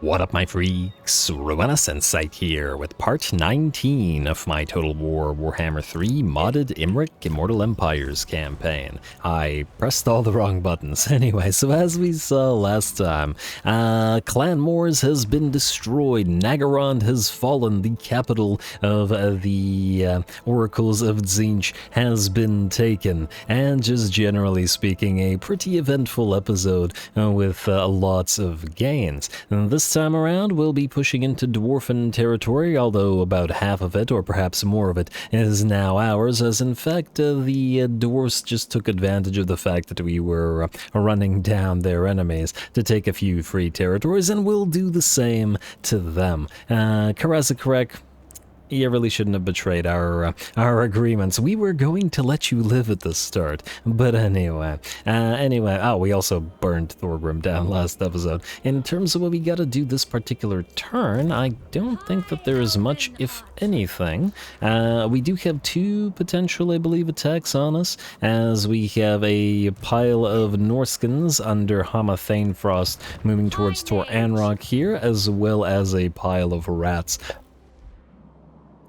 What up, my freaks? RuinusInsight here with part 19 of my Total War Warhammer 3 modded Imrik Immortal Empires campaign. I pressed all the wrong buttons. Anyway, so as we saw last time, Clan Moors has been destroyed, Nagaron has fallen, the capital of the Oracles of Tzeentch has been taken, and just generally speaking, a pretty eventful episode with lots of gains. And this time around, we'll be pushing into Dwarfen territory, although about half of it, or perhaps more of it, is now ours, as in fact the dwarves just took advantage of the fact that we were running down their enemies to take a few free territories, and we'll do the same to them. Karazakarek, you really shouldn't have betrayed our agreements. We were going to let you live at the start, but anyway, we also burned Thorgrim down last episode. In terms of what we gotta do this particular turn, I don't think that there is much, if anything. We do have two potential, I believe, attacks on us, as we have a pile of Norskins under Hamathane Frost moving towards Tor Anrock here, as well as a pile of rats.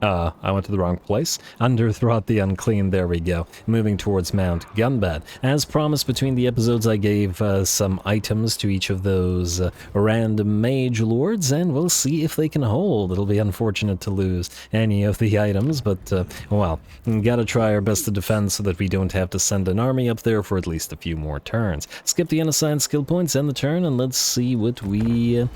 I went to the wrong place. Under Throat the Unclean, there we go. Moving towards Mount Gunbad. As promised between the episodes, I gave some items to each of those random mage lords, and we'll see if they can hold. It'll be unfortunate to lose any of the items, but, well, gotta try our best to defend so that we don't have to send an army up there for at least a few more turns. Skip the unassigned skill points, end the turn, and let's see what we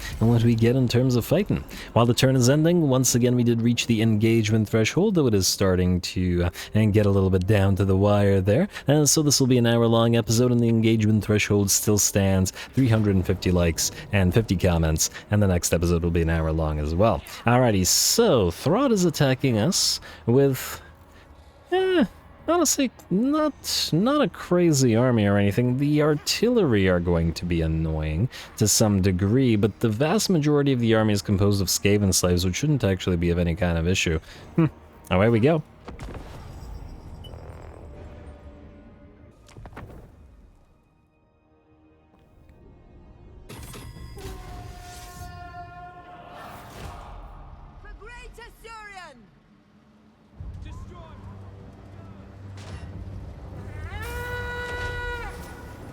get in terms of fighting. While the turn is ending, once again we did reach the engagement threshold, though it is starting to get a little bit down to the wire there. So this will be an hour-long episode, and the engagement threshold still stands 350 likes and 50 comments, and the next episode will be an hour long as well. Alrighty, so Throt is attacking us with honestly, not a crazy army or anything. The artillery are going to be annoying to some degree, but the vast majority of the army is composed of Skaven slaves, which shouldn't actually be of any kind of issue. Away we go.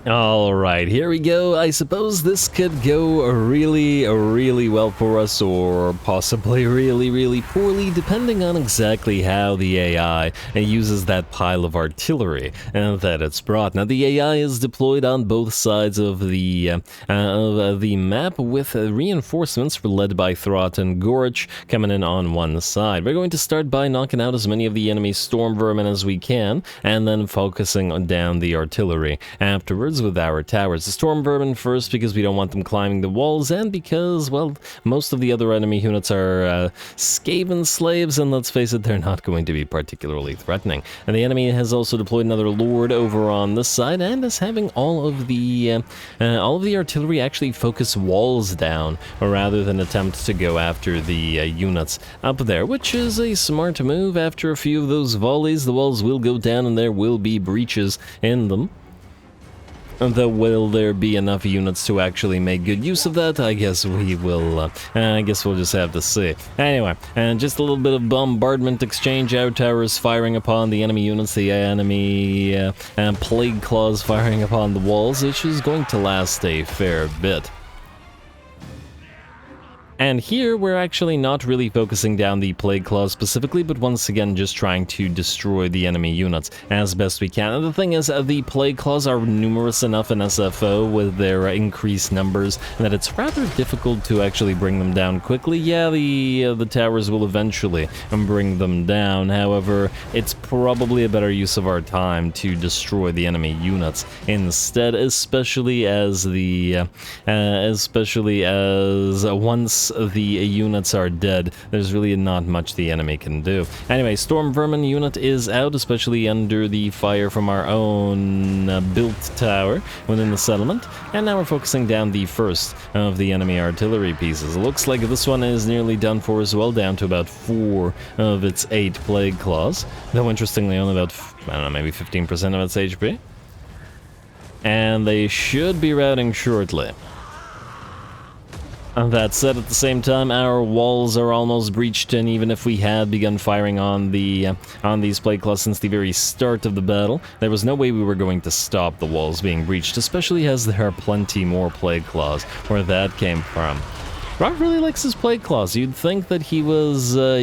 Alright, here we go. I suppose this could go really well for us, or possibly really poorly, depending on exactly how the AI uses that pile of artillery that it's brought. Now, the AI is deployed on both sides of the map, with reinforcements led by Throt and Gorich coming in on one side. We're going to start by knocking out as many of the enemy storm vermin as we can, and then focusing on down the artillery afterwards with our towers. The storm vermin first, because we don't want them climbing the walls, and because, well, most of the other enemy units are Skaven slaves, and let's face it, they're not going to be particularly threatening. And the enemy has also deployed another lord over on this side, and is having all of the artillery actually focus walls down, rather than attempt to go after the units up there, which is a smart move. After a few of those volleys, the walls will go down, and there will be breaches in them. Though, will there be enough units to actually make good use of that? I guess we will, I guess we'll just have to see. Anyway, and just a little bit of bombardment exchange. Our towers firing upon the enemy units, the enemy plague claws firing upon the walls, which is going to last a fair bit. And here, we're actually not really focusing down the Plague Claws specifically, but once again, just trying to destroy the enemy units as best we can. And the thing is, the Plague Claws are numerous enough in SFO with their increased numbers that it's rather difficult to actually bring them down quickly. Yeah, the towers will eventually bring them down. However, it's probably a better use of our time to destroy the enemy units instead, especially as once the units are dead, there's really not much the enemy can do. Anyway, Storm Vermin unit is out, especially under the fire from our own built tower within the settlement. And now we're focusing down the first of the enemy artillery pieces. It looks like this one is nearly done for as well, down to about 4 of its 8 Plague Claws. Though interestingly, only about, I don't know, maybe 15% of its HP. And they should be routing shortly. That said, at the same time, our walls are almost breached, and even if we had begun firing on these plague claws since the very start of the battle, there was no way we were going to stop the walls being breached, especially as there are plenty more plague claws where that came from. Rob really likes his plague claws. You'd think that he was Lord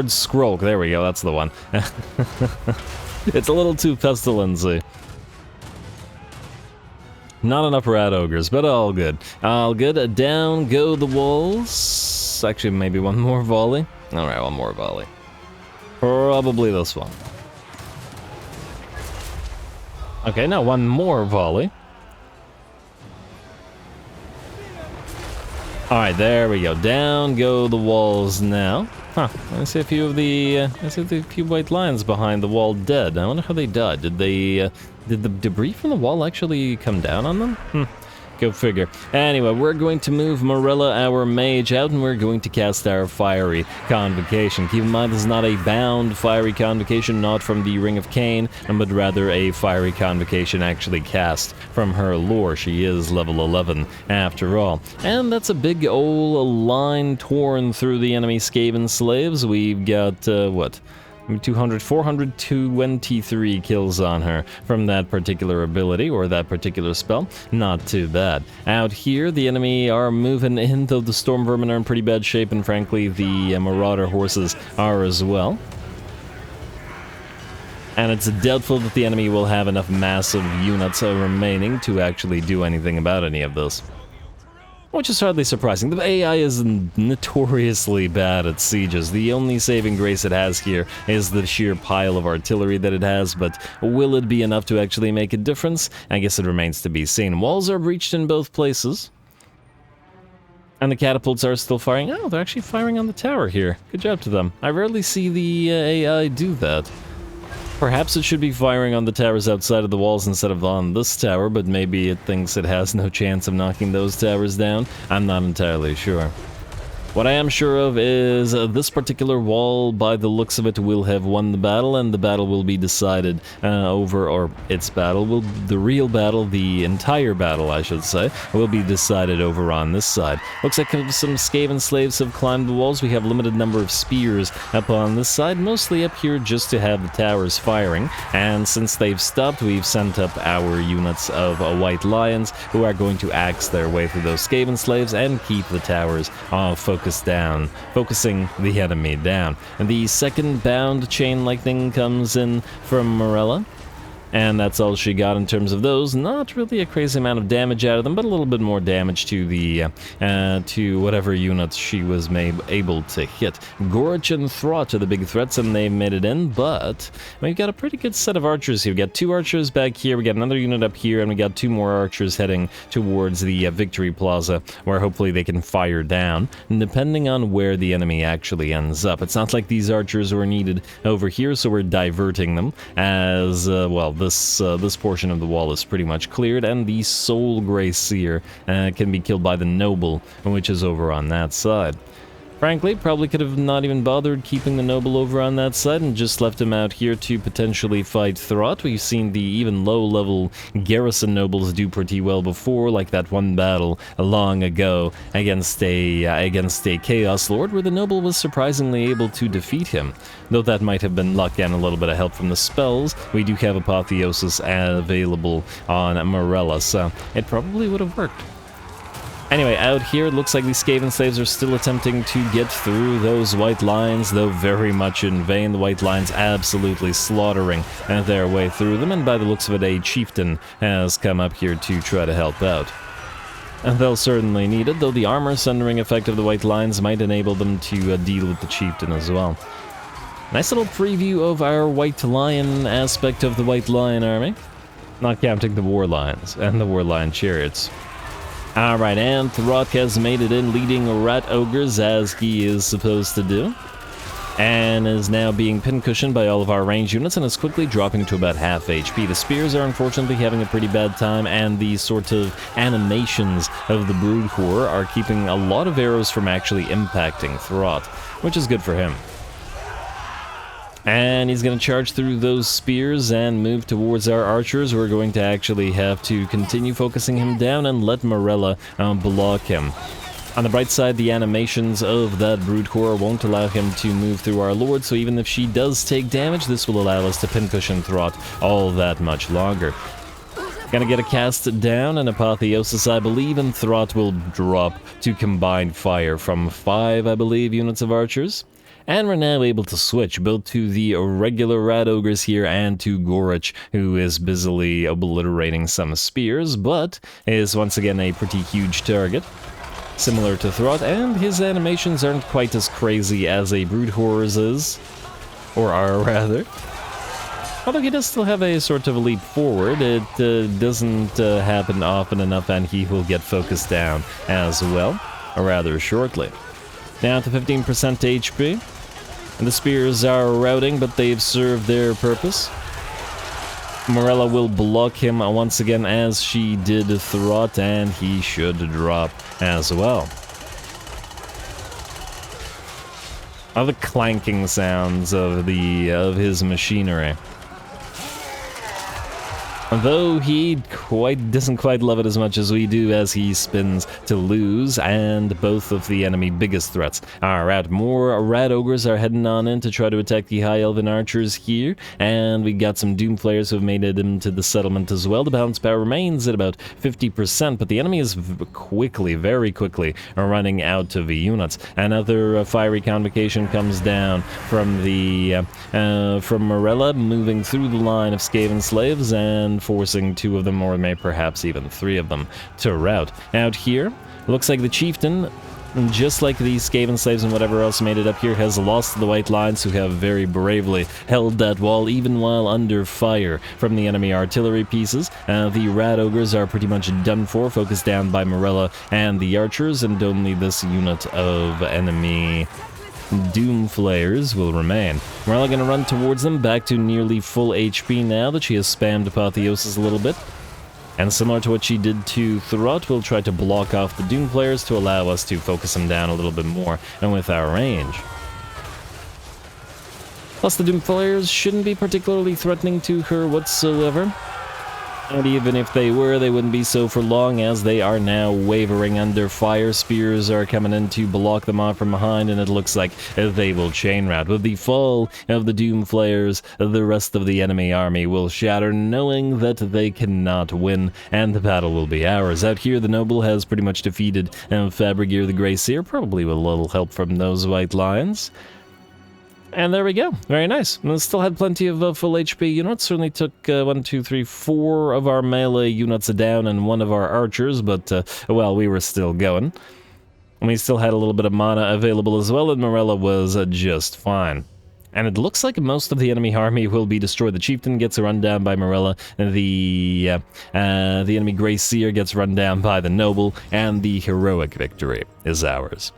Skrulk. There we go, that's the one. It's a little too pestilency. Not enough rat ogres, but all good. All good. Down go the walls. Actually, maybe one more volley. Alright, one more volley. Probably this one. Okay, now one more volley. Alright, there we go. Down go the walls now. Huh, I see a few of the, few white lions behind the wall dead. I wonder how they died. Did the debris from the wall actually come down on them? Go figure. Anyway, we're going to move Morella, our mage, out, and we're going to cast our Fiery Convocation. Keep in mind, this is not a bound Fiery Convocation, not from the Ring of Cain, but rather a Fiery Convocation actually cast from her lore. She is level 11, after all. And that's a big old line torn through the enemy Skaven slaves. We've got, what? 423 kills on her from that particular ability, or that particular spell. Not too bad. Out here, the enemy are moving in, though the Storm Vermin are in pretty bad shape, and frankly, the Marauder horses are as well. And it's doubtful that the enemy will have enough massive units remaining to actually do anything about any of this. Which is hardly surprising. The AI is notoriously bad at sieges. The only saving grace it has here is the sheer pile of artillery that it has, but will it be enough to actually make a difference? I guess it remains to be seen. Walls are breached in both places. And the catapults are still firing. Oh, they're actually firing on the tower here. Good job to them. I rarely see the AI do that. Perhaps it should be firing on the towers outside of the walls instead of on this tower, but maybe it thinks it has no chance of knocking those towers down. I'm not entirely sure. What I am sure of is this particular wall, by the looks of it, will have won the battle, and the battle will be decided the real battle, the entire battle, I should say, will be decided over on this side. Looks like some Skaven slaves have climbed the walls. We have a limited number of spears up on this side, mostly up here just to have the towers firing, and since they've stopped, we've sent up our units of white lions, who are going to axe their way through those Skaven slaves and keep the towers focusing the enemy down. And the second bound chain lightning comes in from Morella, and that's all she got in terms of those. Not really a crazy amount of damage out of them, but a little bit more damage to the to whatever units she was able to hit. Gorge and Throt are the big threats, and they've made it in, but we've got a pretty good set of archers here. We got 2 archers back here, we got another unit up here, and we got 2 more archers heading towards the Victory Plaza, where hopefully they can fire down, depending on where the enemy actually ends up. It's not like these archers were needed over here, so we're diverting them, as, well, this portion of the wall is pretty much cleared, and the Soul Grey Seer can be killed by the Noble, which is over on that side. Frankly, probably could have not even bothered keeping the Noble over on that side and just left him out here to potentially fight Throt. We've seen the even low-level Garrison Nobles do pretty well before, like that one battle long ago against a Chaos Lord, where the Noble was surprisingly able to defeat him. Though that might have been luck and a little bit of help from the spells, we do have Apotheosis available on Morella, so it probably would have worked. Anyway, out here, it looks like these Skaven slaves are still attempting to get through those white lines, though very much in vain. The white lines absolutely slaughtering their way through them, and by the looks of it, a chieftain has come up here to try to help out. And they'll certainly need it, though the armor sundering effect of the white lines might enable them to deal with the chieftain as well. Nice little preview of our white lion aspect of the white lion army, not counting the war lions and the war lion chariots. Alright, and Throt has made it in, leading rat ogres as he is supposed to do, and is now being pincushioned by all of our range units and is quickly dropping to about half HP. The spears are unfortunately having a pretty bad time, and the sort of animations of the Brood Horror are keeping a lot of arrows from actually impacting Throt, which is good for him. And he's going to charge through those spears and move towards our archers. We're going to actually have to continue focusing him down and let Morella block him. On the bright side, the animations of that brute core won't allow him to move through our lord, so even if she does take damage, this will allow us to pincushion Throt all that much longer. Gonna get a cast down, and Apotheosis, I believe, and Throt will drop to combined fire from 5, I believe, units of archers. And we're now able to switch both to the regular Rat Ogres here and to Gorich, who is busily obliterating some spears, but is once again a pretty huge target. Similar to Throt, and his animations aren't quite as crazy as a Brute Horror's is. Or are, rather. Although he does still have a sort of a leap forward, it doesn't happen often enough, and he will get focused down as well, rather shortly. Down to 15% HP. And the spears are routing, but they've served their purpose. Morella will block him once again as she did Throt, and he should drop as well. All the clanking sounds of his machinery. Though he doesn't quite love it as much as we do as he spins to lose, and both of the enemy biggest threats are out. More Rat Ogres are heading on in to try to attack the High Elven Archers here, and we got some Doom Flayers who have made it into the settlement as well. The balance power remains at about 50%, but the enemy is very quickly running out of units. Another fiery convocation comes down from from Morella, moving through the line of Skaven slaves and forcing 2 of them, or perhaps even 3 of them, to rout. Out here, looks like the chieftain, just like the Skaven slaves and whatever else made it up here, has lost the White Lines, who have very bravely held that wall even while under fire from the enemy artillery pieces. The Rat Ogres are pretty much done for, focused down by Morella and the archers, and only this unit of enemy Doom Flayers will remain. Morella gonna run towards them, back to nearly full HP now that she has spammed Apotheosis a little bit. And similar to what she did to Throt, we'll try to block off the Doom Flayers to allow us to focus them down a little bit more and with our range. Plus, the Doom Flayers shouldn't be particularly threatening to her whatsoever. And even if they were, they wouldn't be so for long, as they are now wavering under fire. Spears are coming in to block them off from behind, and it looks like they will chain rout. With the fall of the Doom Flayers, the rest of the enemy army will shatter, knowing that they cannot win, and the battle will be ours. Out here, the Noble has pretty much defeated Fabrigir the Grey Seer, probably with a little help from those White Lions. And there we go. Very nice. And still had plenty of full HP units. Certainly took 1, 2, 3, 4 of our melee units down and 1 of our archers, but, well, we were still going. And we still had a little bit of mana available as well, and Morella was just fine. And it looks like most of the enemy army will be destroyed. The Chieftain gets run down by Morella, the enemy Grey Seer gets run down by the Noble, and the heroic victory is ours.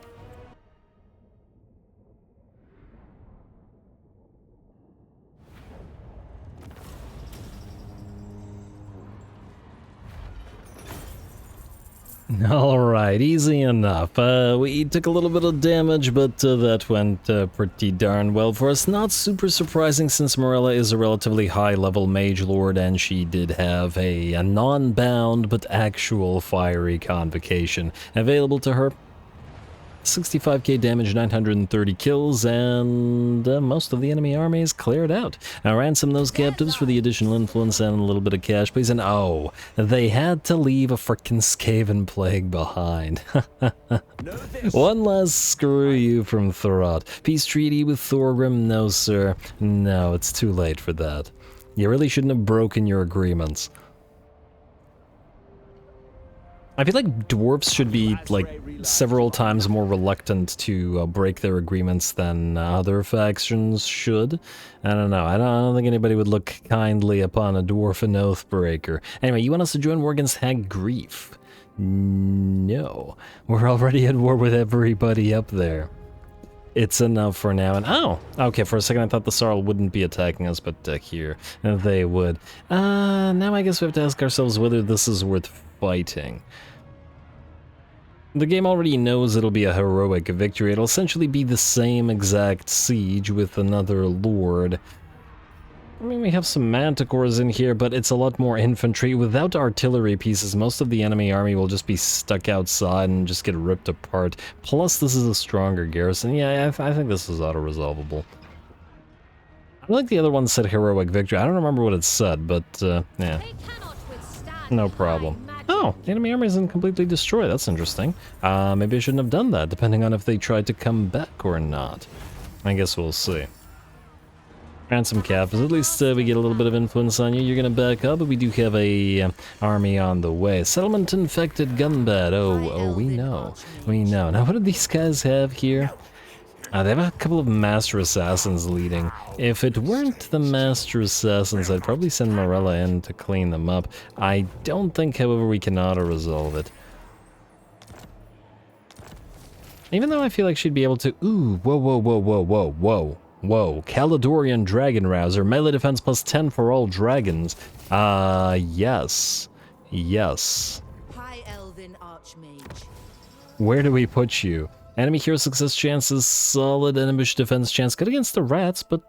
Alright, easy enough. We took a little bit of damage, but that went pretty darn well for us. Not super surprising, since Morella is a relatively high-level mage lord, and she did have a non-bound but actual fiery convocation available to her. 65k damage, 930 kills, and most of the enemy army is cleared out. Now ransom those captives for the additional influence and a little bit of cash, please. And oh, they had to leave a frickin' Skaven plague behind. One last screw you from Throt. Peace treaty with Thorgrim? No, sir. No, it's too late for that. You really shouldn't have broken your agreements. I feel like dwarves should be, like, several times more reluctant to break their agreements than other factions should. I don't know. I don't think anybody would look kindly upon a dwarfen oath breaker. Anyway, you want us to join war against Hag Grief? No. We're already at war with everybody up there. It's enough for now. And oh, okay, for a second I thought the Sarl wouldn't be attacking us, but here they would. Now I guess we have to ask ourselves whether this is worth fighting. The game already knows it'll be a heroic victory. It'll essentially be the same exact siege with another lord. I mean, we have some manticores in here, but it's a lot more infantry. Without artillery pieces, most of the enemy army will just be stuck outside and just get ripped apart. Plus, this is a stronger garrison. Yeah, I think this is auto-resolvable. I like the other one said heroic victory. I don't remember what it said, but, yeah. No problem. Oh, the enemy army isn't completely destroyed. That's interesting. Maybe I shouldn't have done that, depending on if they tried to come back or not. I guess we'll see. Ransom Captives, at least we get a little bit of influence on you. You're gonna back up, but we do have a army on the way. Settlement infected gunbat. Oh, we know. We know. Now, what do these guys have here? They have a couple of Master Assassins leading. If it weren't the Master Assassins, I'd probably send Morella in to clean them up. I don't think, however, we can auto-resolve it. Even though I feel like she'd be able to... Ooh, whoa. Caledorian Dragon Rouser. Melee defense plus 10 for all dragons. Yes. Yes. High Elven Archmage. Where do we put you? Enemy hero success chances, solid ambush defense chance. Good against the rats, but,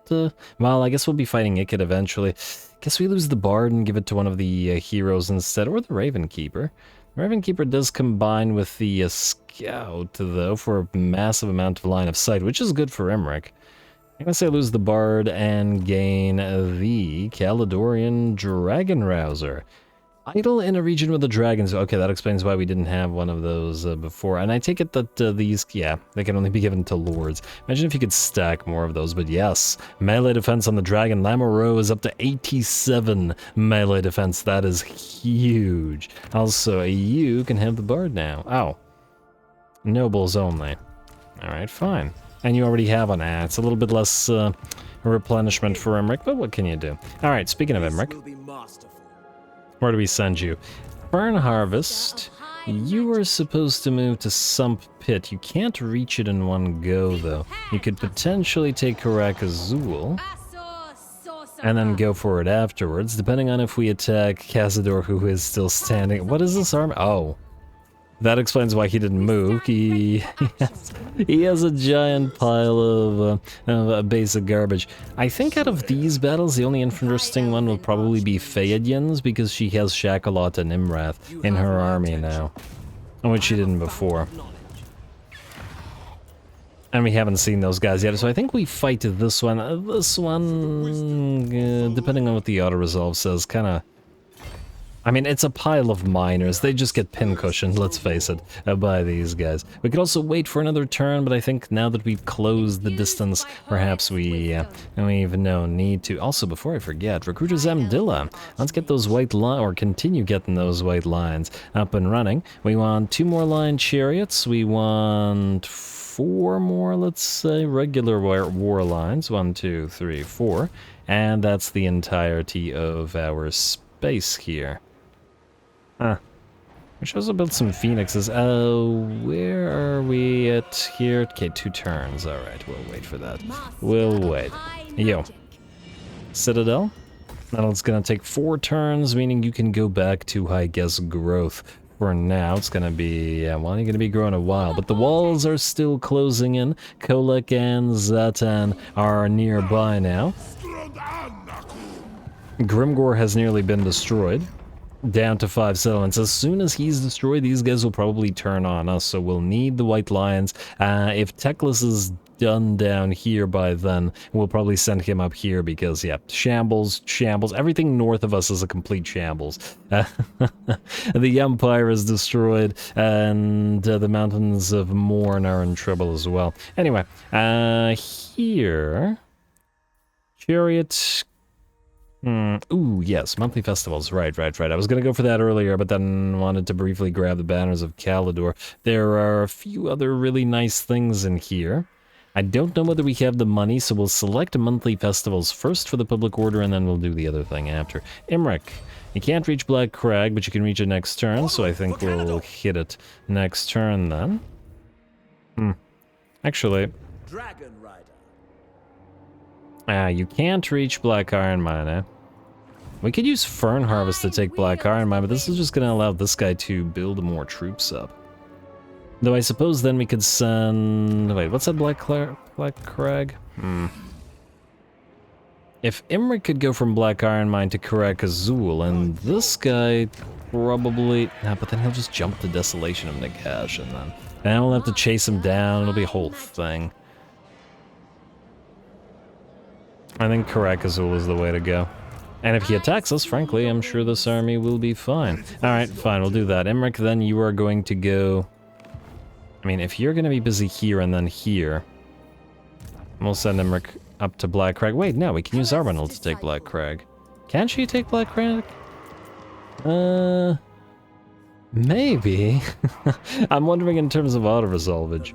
well, I guess we'll be fighting Ikit eventually. Guess we lose the Bard and give it to one of the heroes instead, or the Raven Keeper. Raven Keeper does combine with the Scout, though, for a massive amount of line of sight, which is good for Imrik. I'm gonna say lose the Bard and gain the Caledorian Dragon Rouser. Idle in a region with the dragons. Okay, that explains why we didn't have one of those before. And I take it that these, yeah, they can only be given to lords. Imagine if you could stack more of those, but yes. Melee defense on the dragon. Lamoureux is up to 87 melee defense. That is huge. Also, you can have the Bard now. Oh. Nobles only. Alright, fine. And you already have an it's a little bit less replenishment for Imrik, but what can you do? Alright, speaking of Imrik. Where do we send you? Fern Harvest. You are supposed to move to Sump Pit. You can't reach it in one go, though. You could potentially take Karak Azul and then go for it afterwards, depending on if we attack Cazador, who is still standing. What is this army? Oh. That explains why he didn't move. He has a giant pile of basic garbage. I think out of these battles, the only interesting one will probably be Phaedion's, because she has Shackolot and YMWRATH in her army now, which she didn't before. And we haven't seen those guys yet, so I think we fight this one. This one, depending on what the auto-resolve says, kind of... I mean, it's a pile of miners. They just get pincushioned, let's face it, by these guys. We could also wait for another turn, but I think now that we've closed the distance, perhaps we've no need to. Also, before I forget, Recruiter Zamdilla. Let's get those white lines, or continue getting those white lines up and running. We want 2 more line chariots. We want 4 more, let's say, regular war lines. 1, 2, 3, 4. And that's the entirety of our space here. Huh. We should also build some phoenixes. Where are we at here? Okay, 2 turns. Alright, we'll wait for that. We'll wait. Yo. Citadel? Now it's gonna take 4 turns, meaning you can go back to, I guess, growth. For now, it's gonna be, well, you're gonna be growing a while, but the walls are still closing in. Kolek and Zatan are nearby now. Grimgor has nearly been destroyed. Down to 5 settlements. As soon as he's destroyed, these guys will probably turn on us, so we'll need the White Lions. If Teclis is done down here by then, we'll probably send him up here because, yeah, shambles. Everything north of us is a complete shambles. The Empire is destroyed, and the Mountains of Morn are in trouble as well. Anyway, here... Chariot... ooh, yes, monthly festivals. Right. I was gonna go for that earlier, but then wanted to briefly grab the banners of Caledor. There are a few other really nice things in here. I don't know whether we have the money, so we'll select monthly festivals first for the public order, and then we'll do the other thing after. Imrik. You can't reach Black Crag, but you can reach it next turn, so I think we'll hit it next turn then. Actually... Dragon Rider. You can't reach Black Iron Mine, eh? We could use Fern Harvest to take Black Iron Mine, but this is just going to allow this guy to build more troops up. Though I suppose then we could send... Wait, what's that Black Crag? If Imrik could go from Black Iron Mine to Karak Azul, and this guy probably... but then he'll just jump to Desolation of Nagash, and then we'll have to chase him down, it'll be a whole thing. I think Karak Azul is the way to go. And if he attacks us, frankly, I'm sure this army will be fine. Alright, fine, we'll do that. Imrik, then you are going to go... I mean, if you're going to be busy here and then here, we'll send Imrik up to Black Crag. Wait, no, we can use Arbanel to take Black Crag. Can she take Black Crag? Maybe. I'm wondering in terms of auto-resolvage.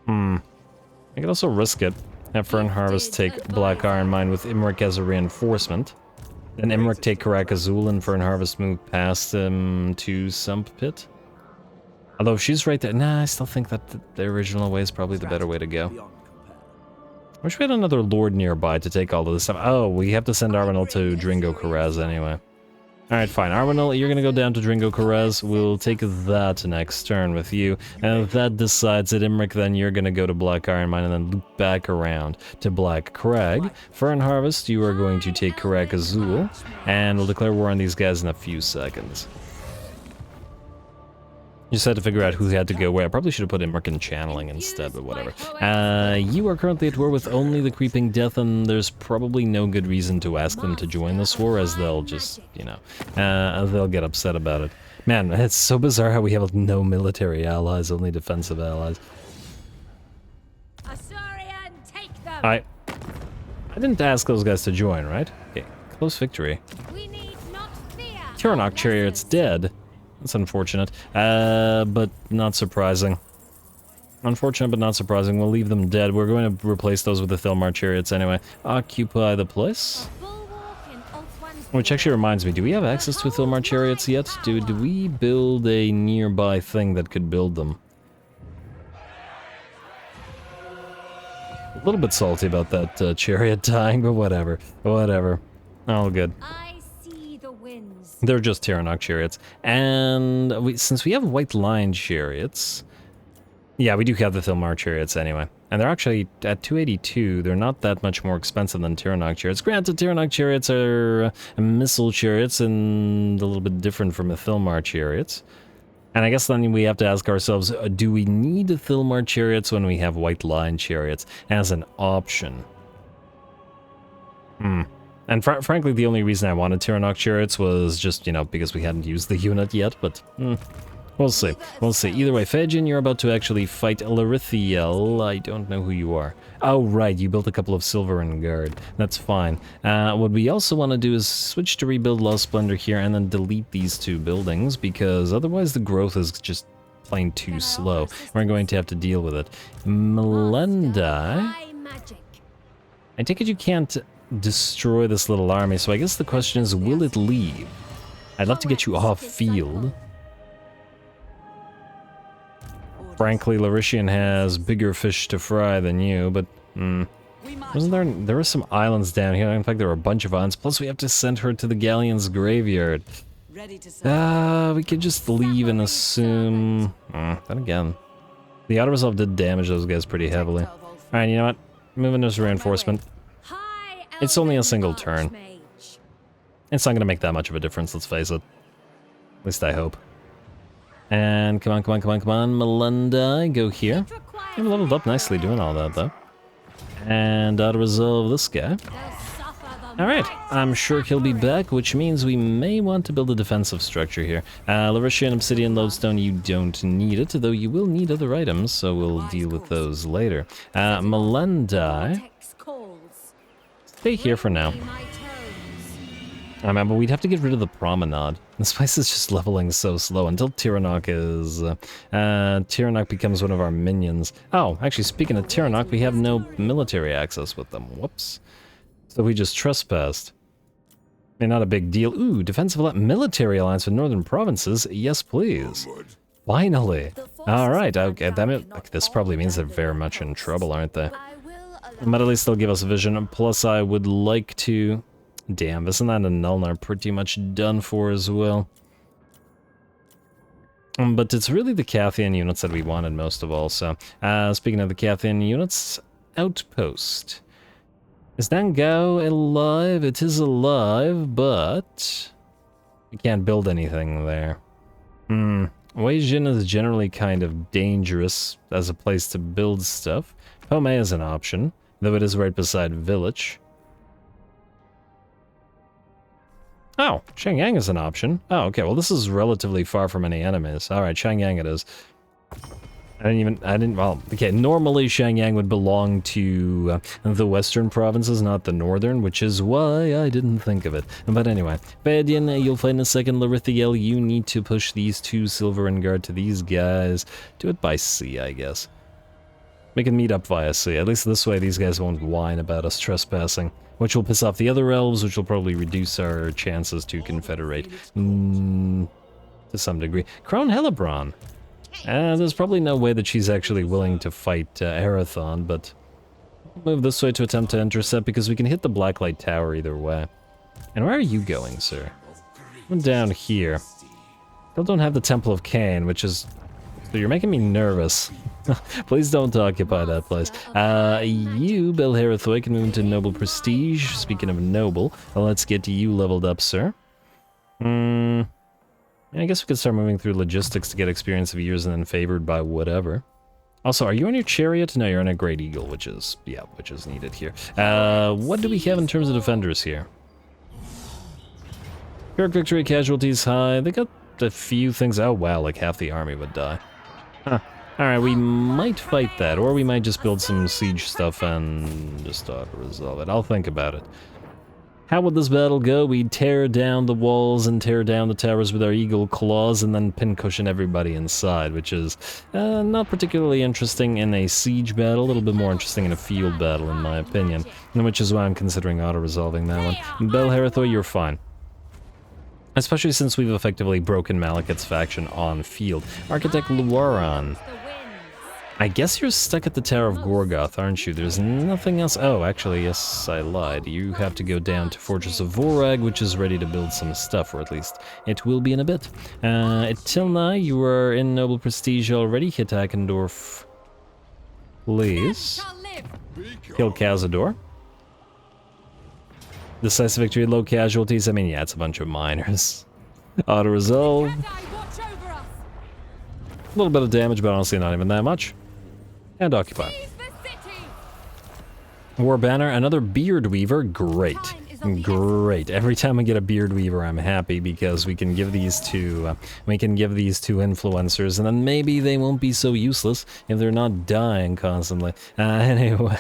I could also risk it. Have Fern Harvest take Black Iron Mine with Imrik as a reinforcement. Then Imrik take Karak Azul and Fern Harvest move past him to Sump Pit. Although if she's right there, nah, I still think that the original way is probably the better way to go. I wish we had another lord nearby to take all of this stuff. Oh, we have to send Arbanel to Dringo Karaz anyway. Alright, fine. Arbanel, you're gonna go down to Dringo Karaz. We'll take that next turn with you. And if that decides it, Imrik, then you're gonna go to Black Iron Mine and then loop back around to Black Crag. Fern Harvest, you are going to take Karak Azul. And we'll declare war on these guys in a few seconds. Just had to figure out who had to go where. I probably should have put Imrik in channeling instead, but whatever. You are currently at war with only the Creeping Death, and there's probably no good reason to ask them to join this war, as they'll just, you know, they'll get upset about it. Man, it's so bizarre how we have no military allies, only defensive allies. I didn't ask those guys to join, right? Okay, close victory. Tyrannoc Chariot's dead. That's unfortunate, but not surprising. Unfortunate, but not surprising. We'll leave them dead. We're going to replace those with the Thilmar Chariots anyway. Occupy the place. Which actually reminds me, do we have access to Thilmar Chariots yet? Do we build a nearby thing that could build them? A little bit salty about that chariot dying, but whatever. Whatever. All good. They're just Tyrannoc Chariots. And since we have White Lion Chariots... Yeah, we do have the Thilmar Chariots anyway. And they're actually, at 282, they're not that much more expensive than Tyrannoc Chariots. Granted, Tyrannoc Chariots are missile chariots and a little bit different from the Thilmar Chariots. And I guess then we have to ask ourselves, do we need the Thilmar Chariots when we have White Lion Chariots as an option? And frankly, the only reason I wanted Tyrannoc Chariots was just, you know, because we hadn't used the unit yet, but we'll see. We'll see. Either way, Fejin, you're about to actually fight Larithiel. I don't know who you are. Oh, right, you built a couple of Silverin Guard. That's fine. What we also want to do is switch to rebuild Lost Splendor here and then delete these two buildings, because otherwise the growth is just plain too slow. We're going to have to deal with it. Melendai. I take it you can't destroy this little army, so I guess the question is, will it leave? I'd love to get you off field. Frankly, Larishian has bigger fish to fry than you, but wasn't there were some islands down here. In fact, there were a bunch of islands, plus we have to send her to the Galleon's graveyard. We could just leave and assume... then again, the auto-resolve did damage those guys pretty heavily. Alright, you know what? Moving this reinforcement. It's only a single turn. It's not going to make that much of a difference, let's face it. At least I hope. And come on, Melendai, go here. You've leveled up nicely doing all that, though. And auto-resolve this guy. Alright, I'm sure he'll be back, which means we may want to build a defensive structure here. Larishian Obsidian Lodestone, you don't need it, though you will need other items, so we'll deal with those later. Melendai. Stay here for now. I remember we'd have to get rid of the promenade. This place is just leveling so slow until Tyrannoc is... Tyrannoc becomes one of our minions. Oh, actually, speaking of Tyrannoc, we have no military access with them. Whoops. So we just trespassed. I mean, not a big deal. Ooh, defensive military alliance with northern provinces. Yes, please. Finally. Alright, okay, this probably means they're very much in trouble, aren't they? But at least they'll give us vision. Plus, I would like to... Damn, isn't that and Nulnar pretty much done for as well? But it's really the Cathian units that we wanted most of all, so... speaking of the Cathian units, Outpost. Is Nangao alive? It is alive, but... we can't build anything there. Weijin is generally kind of dangerous as a place to build stuff. Pomei is an option, though it is right beside Village. Oh, Shenyang is an option. Oh, okay, well this is relatively far from any enemies. Alright, Shenyang it is. Well, okay, normally Shenyang would belong to the western provinces, not the northern, which is why I didn't think of it. But anyway, Badian, you'll find in a second. Larithiel, you need to push these two Silver and Guard to these guys. Do it by sea, I guess. We can meet up via sea. At least this way these guys won't whine about us trespassing. Which will piss off the other elves, which will probably reduce our chances to confederate. To some degree. Crown Helibron. There's probably no way that she's actually willing to fight Arathon, but... move this way to attempt to intercept, because we can hit the Blacklight Tower either way. And where are you going, sir? I'm down here. Still don't have the Temple of Cain, which is... so you're making me nervous. Please don't occupy that place. You, Belharathoi, can move into Noble Prestige. Speaking of Noble, let's get you leveled up, sir. I guess we could start moving through logistics to get experience of years and then favored by whatever. Also, are you on your chariot? No, you're on a Great Eagle, which is, yeah, which is needed here. What do we have in terms of defenders here? Pyrrhic victory casualties high. They got a few things. Oh, wow, like half the army would die. Huh. Alright, we might fight that, or we might just build some siege stuff and just auto-resolve it. I'll think about it. How would this battle go? We'd tear down the walls and tear down the towers with our eagle claws and then pincushion everybody inside, which is not particularly interesting in a siege battle, a little bit more interesting in a field battle, in my opinion, which is why I'm considering auto-resolving that one. Belharathoi, you're fine. Especially since we've effectively broken Malekith's faction on field. Architect Luaran. I guess you're stuck at the Tower of Gorgoth, aren't you? There's nothing else. Oh, actually, yes, I lied. You have to go down to Fortress of Vorag, which is ready to build some stuff, or at least it will be in a bit. Till now, you are in Noble Prestige already. Hit Akendorf, please. Kill Cazador. Decisive victory, low casualties. I mean, yeah, it's a bunch of miners. Auto-resolve. A little bit of damage, but honestly not even that much. And occupy. War Banner, another Beard Weaver. Great. Great. Every time I get a Beard Weaver, I'm happy because we can give these to influencers, and then maybe they won't be so useless if they're not dying constantly. Anyway.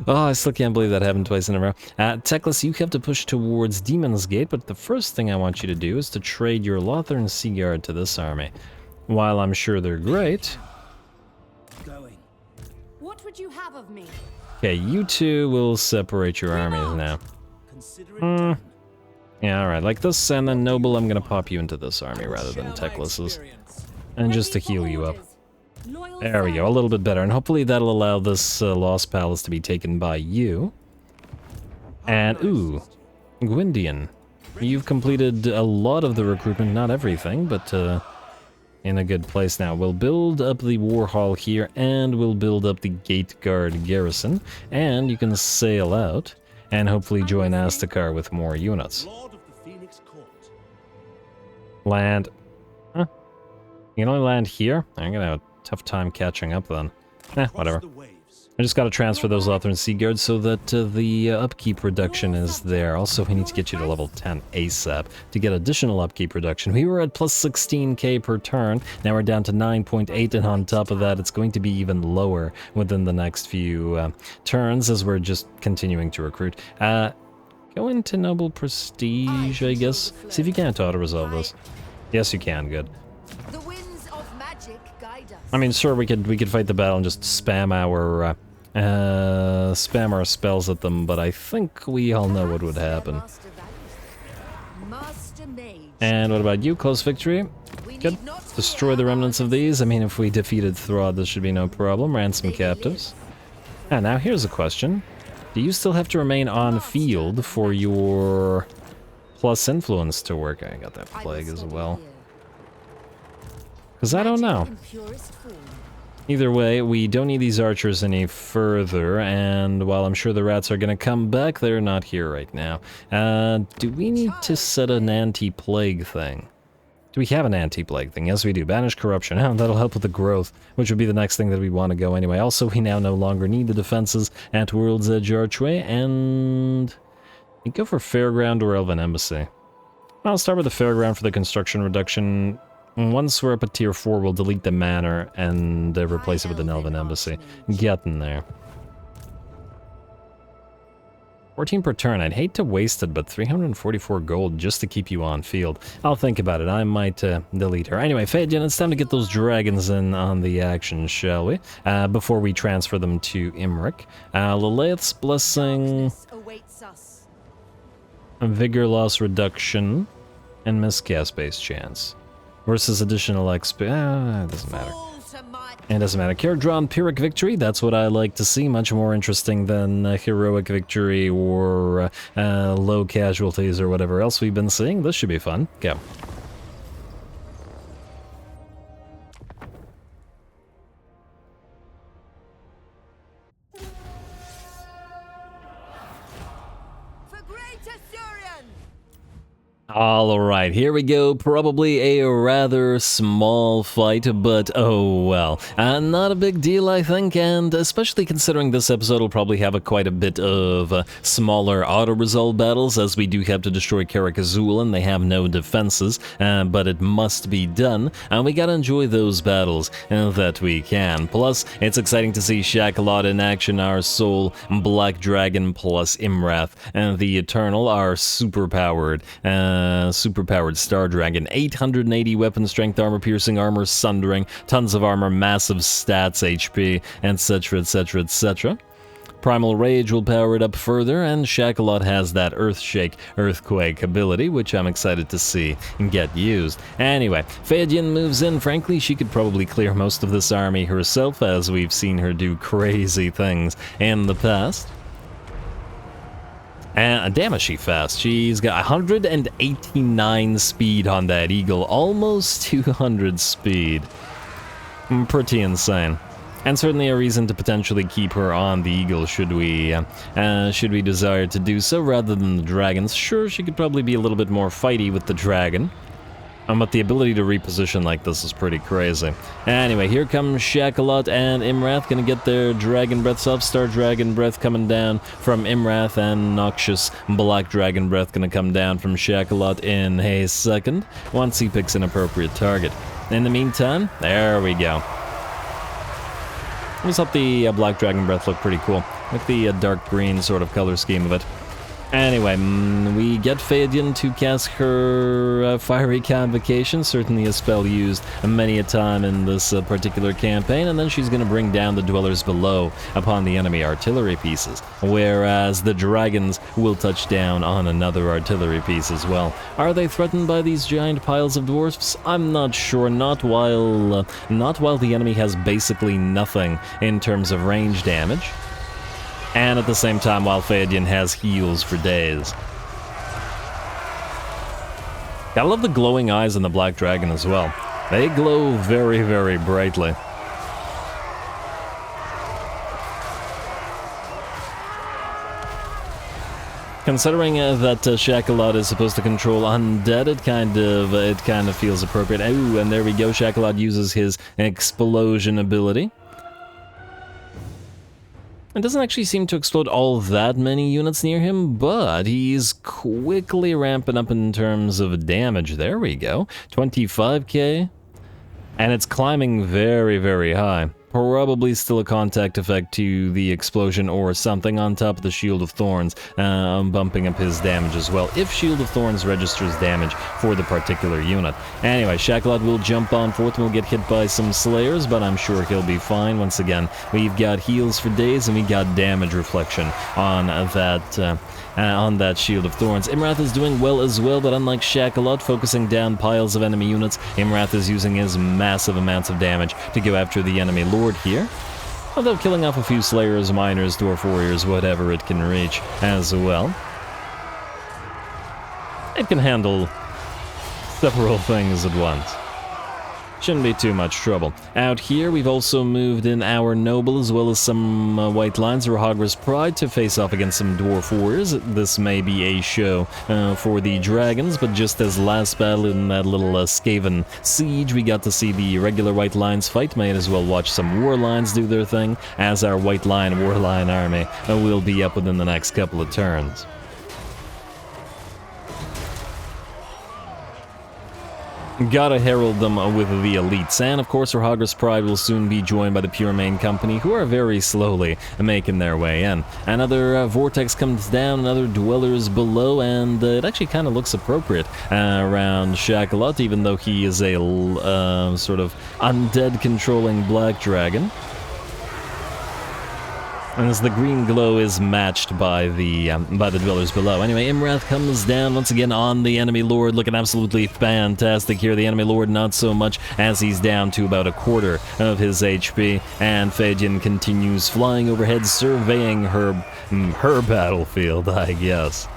Oh, I still can't believe that happened twice in a row. Teclis, you have to push towards Demon's Gate, but the first thing I want you to do is to trade your Lothern Seaguard to this army. While I'm sure they're great... What would you have of me? Okay, you two will separate your armies now. Yeah, alright, like this, and then Noble, I'm gonna pop you into this army rather than Teclis's. And just to heal you up. There we go, a little bit better, and hopefully that'll allow this Lost Palace to be taken by you. And, ooh, Gwyndian. You've completed a lot of the recruitment, not everything, but in a good place now. We'll build up the War Hall here, and we'll build up the Gate Guard garrison, and you can sail out, and hopefully join Astakar with more units. Land. Huh? You can only land here? I'm gonna have a tough time catching up then. Whatever. I just gotta transfer those Lothern Seaguards so that the upkeep reduction is there. Also, we need to get you to level 10 ASAP to get additional upkeep reduction. We were at plus 16k per turn, now we're down to 9.8, and on top of that, it's going to be even lower within the next few turns as we're just continuing to recruit. Go into Noble Prestige, I guess. See if you can't auto-resolve this. Yes, you can, good. The winds of magic guide us. I mean, sure, we could fight the battle and just spam our spells at them, but I think we all know what would happen. And what about you? Close victory? Good. Destroy the remnants of these. I mean, if we defeated Throd, this should be no problem. Ransom captives. And now here's a question. Do you still have to remain on field for your plus influence to work? I got that plague as well. Because I don't know. In purest form. Either way, we don't need these archers any further, and while I'm sure the rats are gonna come back, they're not here right now. Do we need to set an anti-plague thing? Do we have an anti-plague thing? Yes, we do. Banish corruption. Oh, that'll help with the growth, which would be the next thing that we want to go anyway. Also, we now no longer need the defenses at World's Edge Archway, and we go for Fairground or Elven Embassy. I'll start with the Fairground for the construction reduction. Once we're up at tier 4, we'll delete the manor and replace it with an Elven Embassy. Getting there. 14 per turn. I'd hate to waste it, but 344 gold just to keep you on field. I'll think about it. I might delete her. Anyway, Faedin, it's time to get those dragons in on the action, shall we? Before we transfer them to Imrik. Lilith's Blessing, Awaits us. Vigor Loss Reduction, and Miscast Base Chance. Versus additional XP. It doesn't matter. It doesn't matter. Caradron Pyrrhic Victory, that's what I like to see. Much more interesting than Heroic Victory or low casualties or whatever else we've been seeing. This should be fun. Go. Alright, here we go. Probably a rather small fight, but oh well. Not a big deal, I think, and especially considering this episode will probably have quite a bit of smaller auto-resolve battles, as we do have to destroy Karak Azul, and they have no defenses, but it must be done, and we gotta enjoy those battles that we can. Plus, it's exciting to see SHACKOLOT in action, our soul Black Dragon plus Imwrath, and the Eternal, our superpowered Star Dragon. 880 weapon strength, armor piercing, armor sundering, tons of armor, massive stats, HP, etc, etc, etc. Primal Rage will power it up further, and SHACKOLOT has that Earthshake, Earthquake ability, which I'm excited to see get used. Anyway, Faedin moves in. Frankly, she could probably clear most of this army herself, as we've seen her do crazy things in the past. And damn, is she fast. She's got 189 speed on that eagle, almost 200 speed. Pretty insane. And certainly a reason to potentially keep her on the eagle should we desire to do so, rather than the dragons. Sure, she could probably be a little bit more fighty with the dragon. But the ability to reposition like this is pretty crazy. Anyway, here comes SHACKOLOT and Imwrath, gonna get their Dragon Breaths off. Star Dragon Breath coming down from Imwrath, and Noxious Black Dragon Breath gonna come down from SHACKOLOT in a second, once he picks an appropriate target. In the meantime, there we go. Let's hope the Black Dragon Breath look pretty cool, with the dark green sort of color scheme of it. Anyway, we get Faedin to cast her Fiery Convocation, certainly a spell used many a time in this particular campaign, and then she's going to bring down the Dwellers Below upon the enemy artillery pieces, whereas the dragons will touch down on another artillery piece as well. Are they threatened by these giant piles of dwarfs? I'm not sure, not while the enemy has basically nothing in terms of range damage. And at the same time, while Faedin has heals for days. Gotta love the glowing eyes on the Black Dragon as well. They glow very, very brightly. Considering that SHACKOLOT is supposed to control undead, it kind of feels appropriate. Ooh, and there we go. SHACKOLOT uses his explosion ability. It doesn't actually seem to explode all that many units near him, but he's quickly ramping up in terms of damage. There we go. 25k. And it's climbing very, very high. Probably still a contact effect to the explosion or something on top of the Shield of Thorns, bumping up his damage as well, if Shield of Thorns registers damage for the particular unit. Anyway, SHACKOLOT will jump on forth and will get hit by some Slayers, but I'm sure he'll be fine. Once again, we've got heals for days, and we got damage reflection on that Shield of Thorns. Imwrath is doing well as well, but unlike SHACKOLOT, focusing down piles of enemy units, Imwrath is using his massive amounts of damage to go after the enemy lord here, although killing off a few Slayers, Miners, Dwarf Warriors, whatever it can reach as well. It can handle several things at once. Shouldn't be too much trouble. Out here, we've also moved in our noble as well as some white lines, Rahagras Pride, to face off against some dwarf warriors. This may be a show for the dragons, but just as last battle in that little Skaven siege, we got to see the regular white lines fight. Might as well watch some war lines do their thing, as our white line war line army will be up within the next couple of turns. Gotta herald them with the elites, and of course Rahagras Pride will soon be joined by the Pure Main Company, who are very slowly making their way in. Another vortex comes down, another dwellers below, and it actually kind of looks appropriate around SHACKOLOT, even though he is a sort of undead controlling black dragon. And as the green glow is matched by the dwellers below. Anyway, Imwrath comes down once again on the enemy lord, looking absolutely fantastic here. The enemy lord not so much, as he's down to about a quarter of his HP. And Fadyan continues flying overhead, surveying her battlefield, I guess.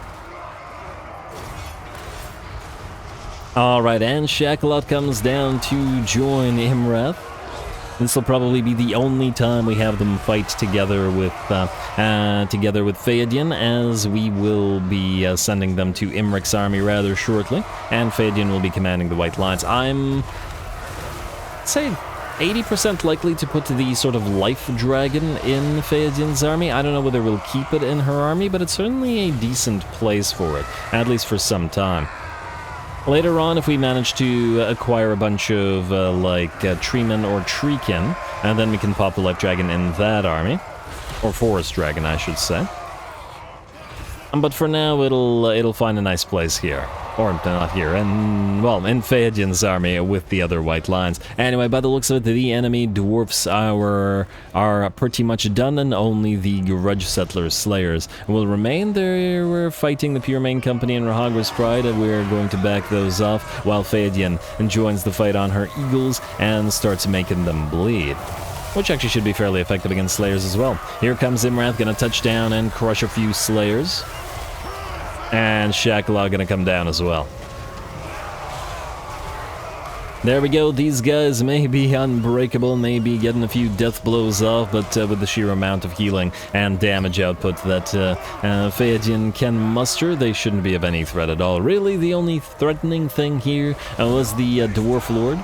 Alright, and SHACKOLOT comes down to join Imwrath. This will probably be the only time we have them fight together with Fadyan, as we will be sending them to Imrik's army rather shortly, and Fadyan will be commanding the white lines. I'm, say, 80% likely to put the sort of life dragon in Fadyan's army. I don't know whether we'll keep it in her army, but it's certainly a decent place for it, at least for some time. Later on, if we manage to acquire a bunch of, Treeman or Treekin, and then we can pop the Life Dragon in that army. Or Forest Dragon, I should say. But for now, it'll find a nice place here. Or not here, in Fadyan's army with the other white lines. Anyway, by the looks of it, the enemy dwarfs are pretty much done, and only the Grudge Settler Slayers will remain. We're fighting the Pure Main Company and Rahagras Pride, and we're going to back those off, while Fadyan joins the fight on her Eagles and starts making them bleed. Which actually should be fairly effective against Slayers as well. Here comes Imwrath, gonna touch down and crush a few Slayers. And SHACKOLOT gonna come down as well. There we go, these guys may be unbreakable, may be getting a few death blows off, but with the sheer amount of healing and damage output that Fadyan can muster, they shouldn't be of any threat at all. Really, the only threatening thing here was the Dwarf Lord,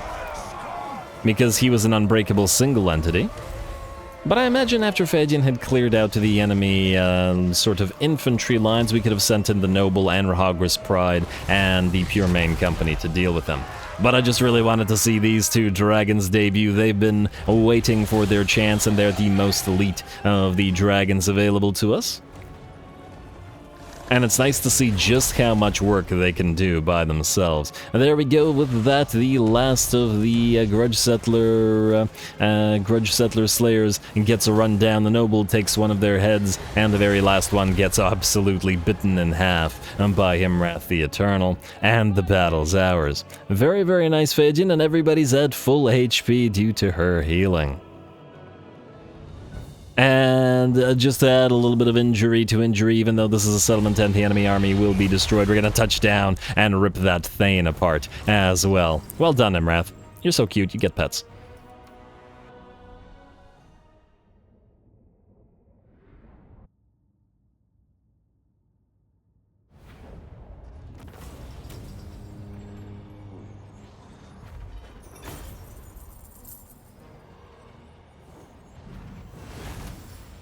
because he was an unbreakable single entity. But I imagine after Fadyan had cleared out to the enemy sort of infantry lines, we could have sent in the Noble and Rahagras Pride and the Pure Main Company to deal with them. But I just really wanted to see these two dragons debut. They've been waiting for their chance, and they're the most elite of the dragons available to us. And it's nice to see just how much work they can do by themselves. And there we go with that, the last of the Grudge Settler Slayers gets a run down. The Noble takes one of their heads, and the very last one gets absolutely bitten in half by Imwrath the Eternal, and the battle's ours. Very, very nice, Fadyan, and everybody's at full HP due to her healing. And just to add a little bit of injury to injury, even though this is a settlement and the enemy army will be destroyed, we're gonna touch down and rip that Thane apart as well. Well done, Imwrath. You're so cute, you get pets.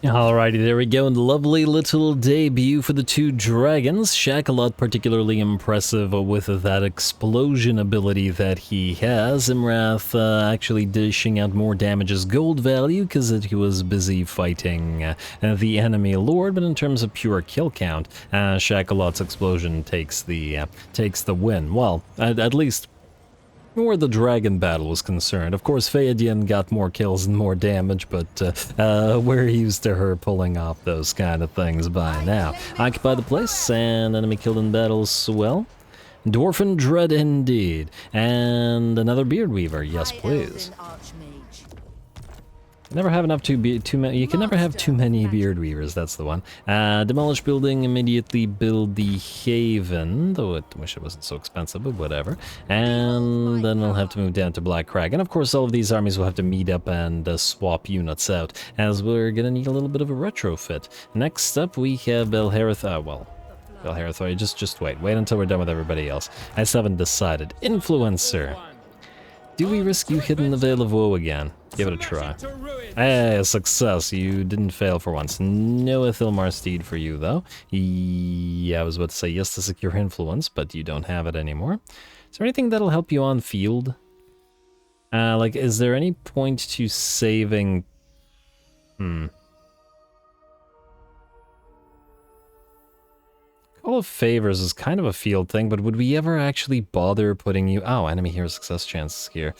Alrighty, there we go, and lovely little debut for the two dragons. SHACKOLOT particularly impressive with that explosion ability that he has. Imwrath actually dishing out more damage as gold value because he was busy fighting the enemy lord, but in terms of pure kill count, SHACKOLOT's explosion takes the win. Well, at least where the dragon battle was concerned. Of course, Fadyan got more kills and more damage, but we're used to her pulling off those kind of things by now. Occupy the place, and enemy killed in battle as well. Dwarfen Dread indeed. And another Beard Weaver, yes please. Never have enough too many. You can never have too many beard weavers. That's the one. Demolish building. Immediately build the haven. Though I wish it wasn't so expensive, but whatever. And then we'll have to move down to Black Crag. And of course, all of these armies will have to meet up and swap units out, as we're gonna need a little bit of a retrofit. Next up, we have Belhareth. Belhareth. Just wait. Wait until we're done with everybody else. I still haven't decided. Influencer. Do we risk you hitting the Veil of Woe again? Give it a try. Hey, success. You didn't fail for once. No Ithilmar Steed for you, though. Yeah, I was about to say yes to secure influence, but you don't have it anymore. Is there anything that'll help you on field? Like, is there any point to saving... Call of Favors is kind of a field thing, but would we ever actually bother putting you... Oh, enemy hero success chances here.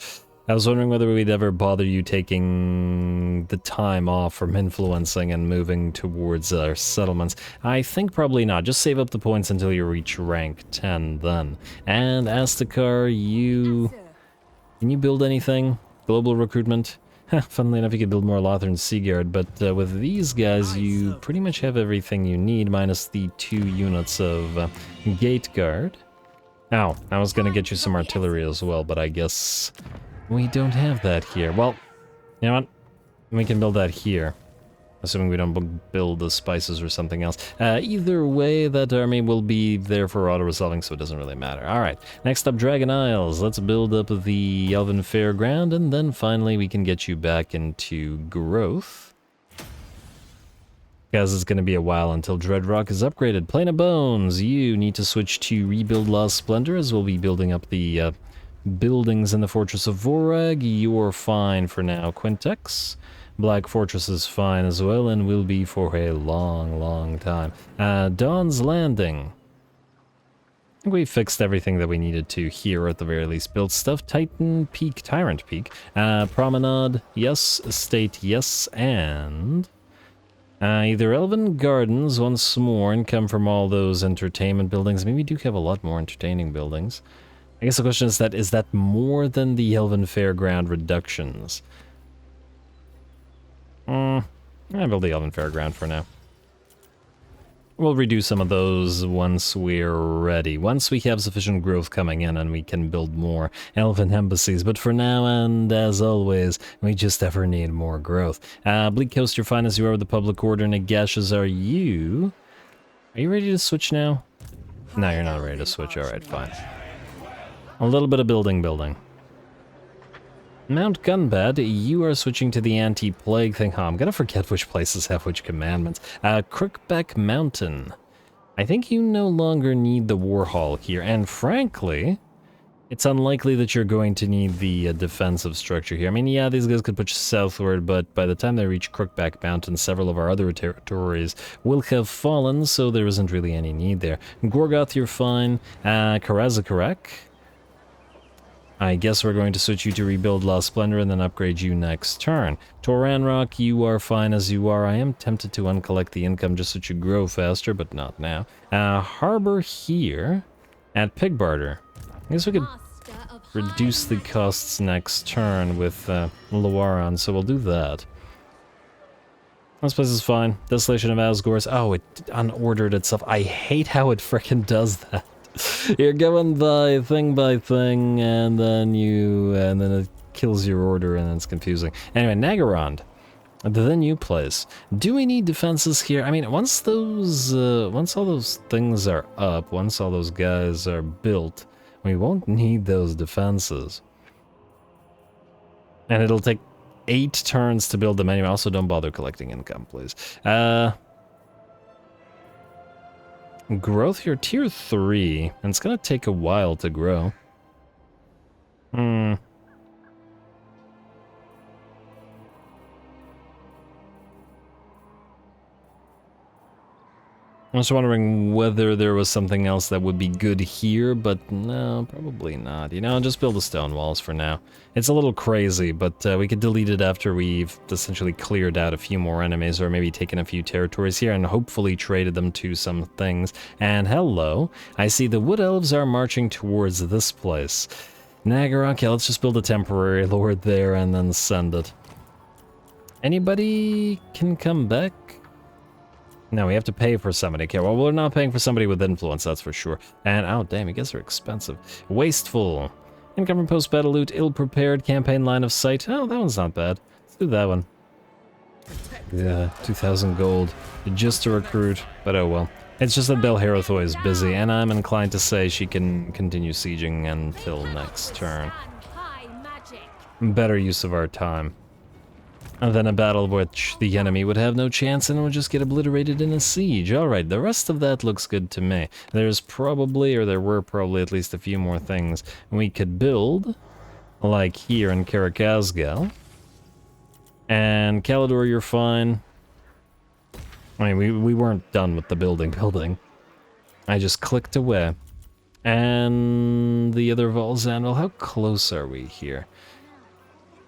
I was wondering whether we'd ever bother you taking the time off from influencing and moving towards our settlements. I think probably not. Just save up the points until you reach rank 10 then. And Astakar, you... Can you build anything? Global recruitment? Funnily enough, you could build more Lothern Seaguard, but with these guys, you pretty much have everything you need, minus the 2 units of Gate Guard. Ow, I was gonna get you some artillery as well, but I guess we don't have that here. Well, you know what? We can build that here. Assuming we don't build the spices or something else. Either way, that army will be there for auto-resolving, so it doesn't really matter. Alright, next up, Dragon Isles. Let's build up the Elven Fairground, and then finally we can get you back into growth. Because it's going to be a while until Dreadrock is upgraded. Plane of Bones, you need to switch to Rebuild Lost Splendor, as we'll be building up the buildings in the Fortress of Vorag. You're fine for now, Quintex. Black Fortress is fine as well, and will be for a long, long time. Dawn's Landing. I think we fixed everything that we needed to here, at the very least. Built stuff. Tyrant Peak. Promenade, yes. Estate, yes. And... either Elven Gardens once more, and come from all those entertainment buildings. Maybe we do have a lot more entertaining buildings. I guess the question is that more than the Elven Fairground reductions? I'll build the Elven Fairground for now. We'll redo some of those once we're ready. Once we have sufficient growth coming in and we can build more Elven embassies. But for now, and as always, we just ever need more growth. Bleak Coast, you're fine as you are with the public order. Nagashas, are you ready to switch now? No, you're not ready to switch. Alright, fine. A little bit of building. Mount Gunbad, you are switching to the anti-plague thing. I'm gonna forget which places have which commandments. Crookback Mountain. I think you no longer need the War Hall here, and frankly, it's unlikely that you're going to need the defensive structure here. I mean, yeah, these guys could push southward, but by the time they reach Crookback Mountain, several of our other territories will have fallen, so there isn't really any need there. Gorgoth, you're fine. Karazakarak. I guess we're going to switch you to Rebuild Lost Splendor and then upgrade you next turn. Toranrock, you are fine as you are. I am tempted to uncollect the income just so you grow faster, but not now. Harbor here at Pigbarter. I guess we could reduce the costs next turn with Luaran, so we'll do that. This place is fine. Desolation of Asgore. Oh, it unordered itself. I hate how it frickin' does that. You're going by thing, and then it kills your order, and then it's confusing. Anyway, Nagarond, the new place. Do we need defenses here? I mean, once all those things are up, once all those guys are built, we won't need those defenses. And it'll take 8 turns to build them anyway. Also, don't bother collecting income, please. Growth, you're tier 3, and it's gonna take a while to grow. I was wondering whether there was something else that would be good here, but no, probably not. You know, just build the stone walls for now. It's a little crazy, but we could delete it after we've essentially cleared out a few more enemies, or maybe taken a few territories here and hopefully traded them to some things. And hello, I see the Wood Elves are marching towards this place. Nagarok, yeah, let's just build a temporary lord there and then send it. Anybody can come back? No, we have to pay for somebody. Okay, well, we're not paying for somebody with influence, that's for sure. And, oh, damn, you guys are expensive. Wasteful. Income post-battle loot, ill-prepared, campaign line of sight. Oh, that one's not bad. Let's do that one. Yeah, 2,000 gold. Just to recruit, but oh well. It's just that Belherothoi is busy, and I'm inclined to say she can continue sieging until next turn. Better use of our time. And then a battle which the enemy would have no chance and would just get obliterated in a siege. Alright, the rest of that looks good to me. There's probably, or there were probably at least a few more things we could build, like here in Karakazgal. And Caledor, you're fine. I mean, we weren't done with the building. I just clicked away. And the other Volzanvil, how close are we here?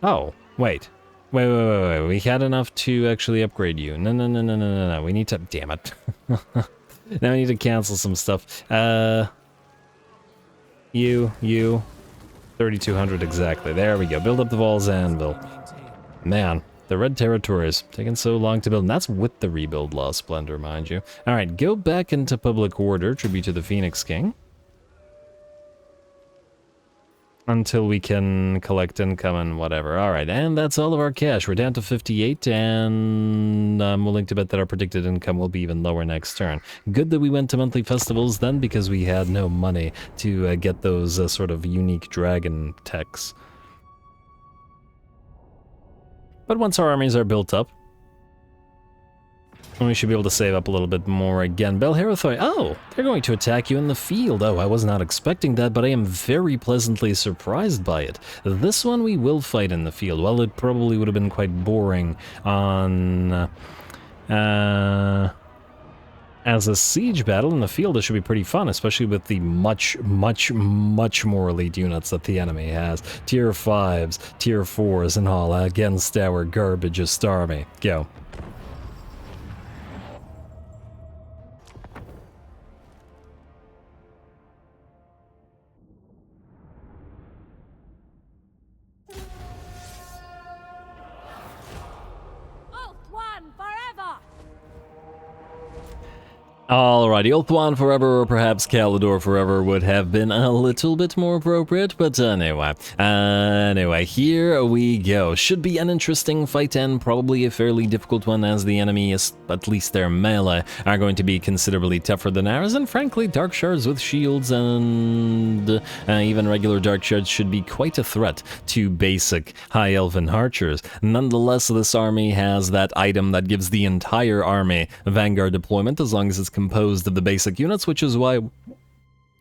Oh, wait. Wait. We had enough to actually upgrade you. No. We need to... Damn it. Now we need to cancel some stuff. You. 3,200 exactly. There we go. Build up the Volzanvil. Man. The Red Territories, taking so long to build, and that's with the rebuild Law Splendor, mind you. Alright, go back into Public Order, tribute to the Phoenix King. Until we can collect income and whatever. Alright, and that's all of our cash. We're down to 58, and I'm willing to bet that our predicted income will be even lower next turn. Good that we went to monthly festivals then, because we had no money to get those sort of unique dragon techs. But once our armies are built up, we should be able to save up a little bit more again. Belherothoi, oh, they're going to attack you in the field. Oh, I was not expecting that, but I am very pleasantly surprised by it. This one we will fight in the field. Well, it probably would have been quite boring on... as a siege battle in the field, it should be pretty fun, especially with the much more elite units that the enemy has. Tier 5s, Tier 4s, and all against our garbageist army. Go. Alrighty, Ulthuan Forever, or perhaps Caledor Forever would have been a little bit more appropriate, but anyway, here we go. Should be an interesting fight and probably a fairly difficult one, as the enemy, at least their melee, are going to be considerably tougher than ours, and frankly, Dark Shards with shields and even regular Dark Shards should be quite a threat to basic High Elven archers. Nonetheless, this army has that item that gives the entire army Vanguard deployment, as long as it's composed of the basic units, which is why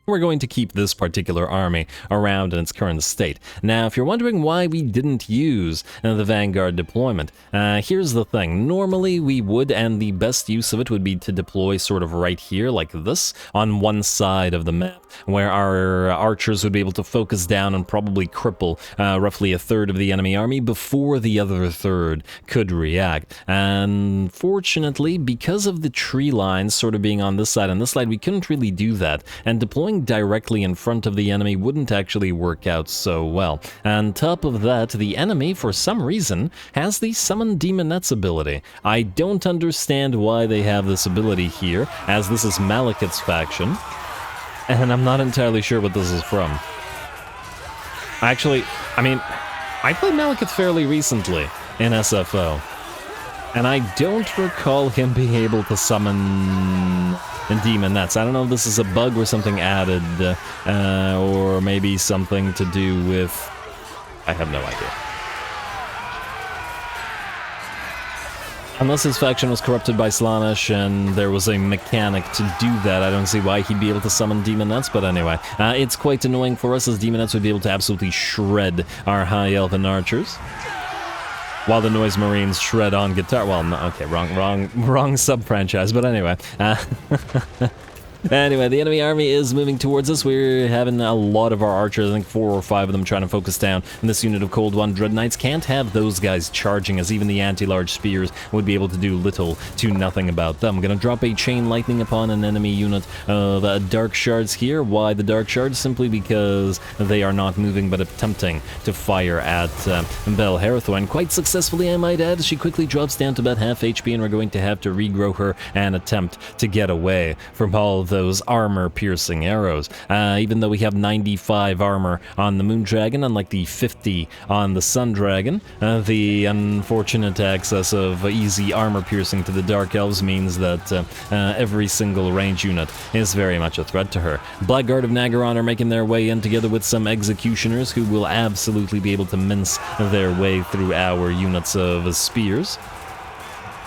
we're going to keep this particular army around in its current state. Now, if you're wondering why we didn't use the Vanguard deployment, here's the thing. Normally we would, and the best use of it would be to deploy sort of right here, like this, on one side of the map, where our archers would be able to focus down and probably cripple roughly a third of the enemy army before the other third could react. And fortunately, because of the tree lines sort of being on this side and this side, we couldn't really do that, and deploying directly in front of the enemy wouldn't actually work out so well. On top of that, the enemy, for some reason, has the Summon Demonettes ability. I don't understand why they have this ability here, as this is Malekith's faction, and I'm not entirely sure what this is from. Actually, I mean, I played Malekith fairly recently in SFO, and I don't recall him being able to summon Demonettes. I don't know if this is a bug or something added, or maybe something to do with... I have no idea. Unless his faction was corrupted by Slaanesh and there was a mechanic to do that, I don't see why he'd be able to summon Demonettes, but anyway. It's quite annoying for us, as Demonettes would be able to absolutely shred our High Elven archers, while the Noise Marines shred on guitar. Well, no, okay, wrong sub-franchise, but anyway. Anyway, the enemy army is moving towards us. We're having a lot of our archers, I think 4 or 5 of them, trying to focus down. And this unit of Cold One Dread Knights can't have those guys charging, as even the anti-large spears would be able to do little to nothing about them. I'm going to drop a Chain Lightning upon an enemy unit of Dark Shards here. Why the Dark Shards? Simply because they are not moving but attempting to fire at Bel Harathoin. Quite successfully, I might add. She quickly drops down to about half HP, and we're going to have to regrow her and attempt to get away from all of those armor-piercing arrows. Even though we have 95 armor on the Moon Dragon, unlike the 50 on the Sun Dragon, the unfortunate access of easy armor-piercing to the Dark Elves means that every single range unit is very much a threat to her. Blackguard of Nagaron are making their way in together with some Executioners who will absolutely be able to mince their way through our units of spears.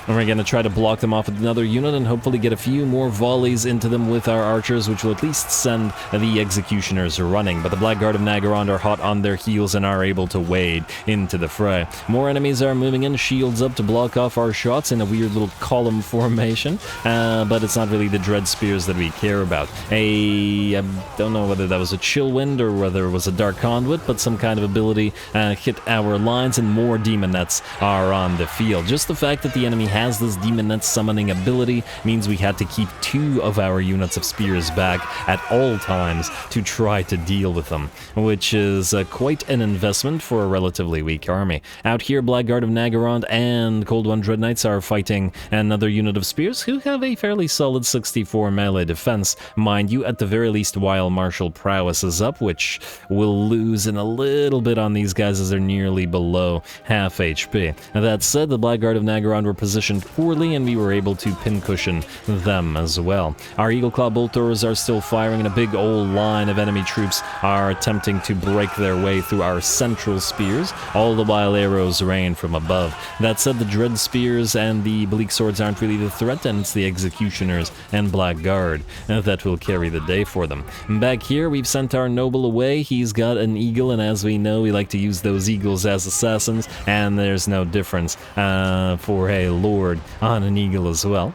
And we're going to try to block them off with another unit and hopefully get a few more volleys into them with our archers, which will at least send the Executioners running. But the Blackguard of Nagaron are hot on their heels and are able to wade into the fray. More enemies are moving in, shields up to block off our shots in a weird little column formation, but it's not really the Dread Spears that we care about. I don't know whether that was a Chill Wind or whether it was a Dark Conduit, but some kind of ability hit our lines, and more Demon Nets are on the field. Just the fact that the enemy has this Demon Net summoning ability means we had to keep 2 of our units of spears back at all times to try to deal with them, which is quite an investment for a relatively weak army. Out here, Blackguard of Nagaron and Cold One Dread Knights are fighting another unit of spears who have a fairly solid 64 melee defense. Mind you, at the very least, while martial prowess is up, which will lose in a little bit on these guys as they're nearly below half HP. That said, the Blackguard of Nagaron were positioned poorly, and we were able to pincushion them as well. Our Eagle Claw Bolt Throwers are still firing, and a big old line of enemy troops are attempting to break their way through our central spears, all the while arrows rain from above. That said, the Dread Spears and the Bleak Swords aren't really the threat, and it's the Executioners and Blackguard that will carry the day for them. Back here, we've sent our Noble away. He's got an eagle, and as we know, we like to use those eagles as assassins, and there's no difference for a lord on an eagle as well.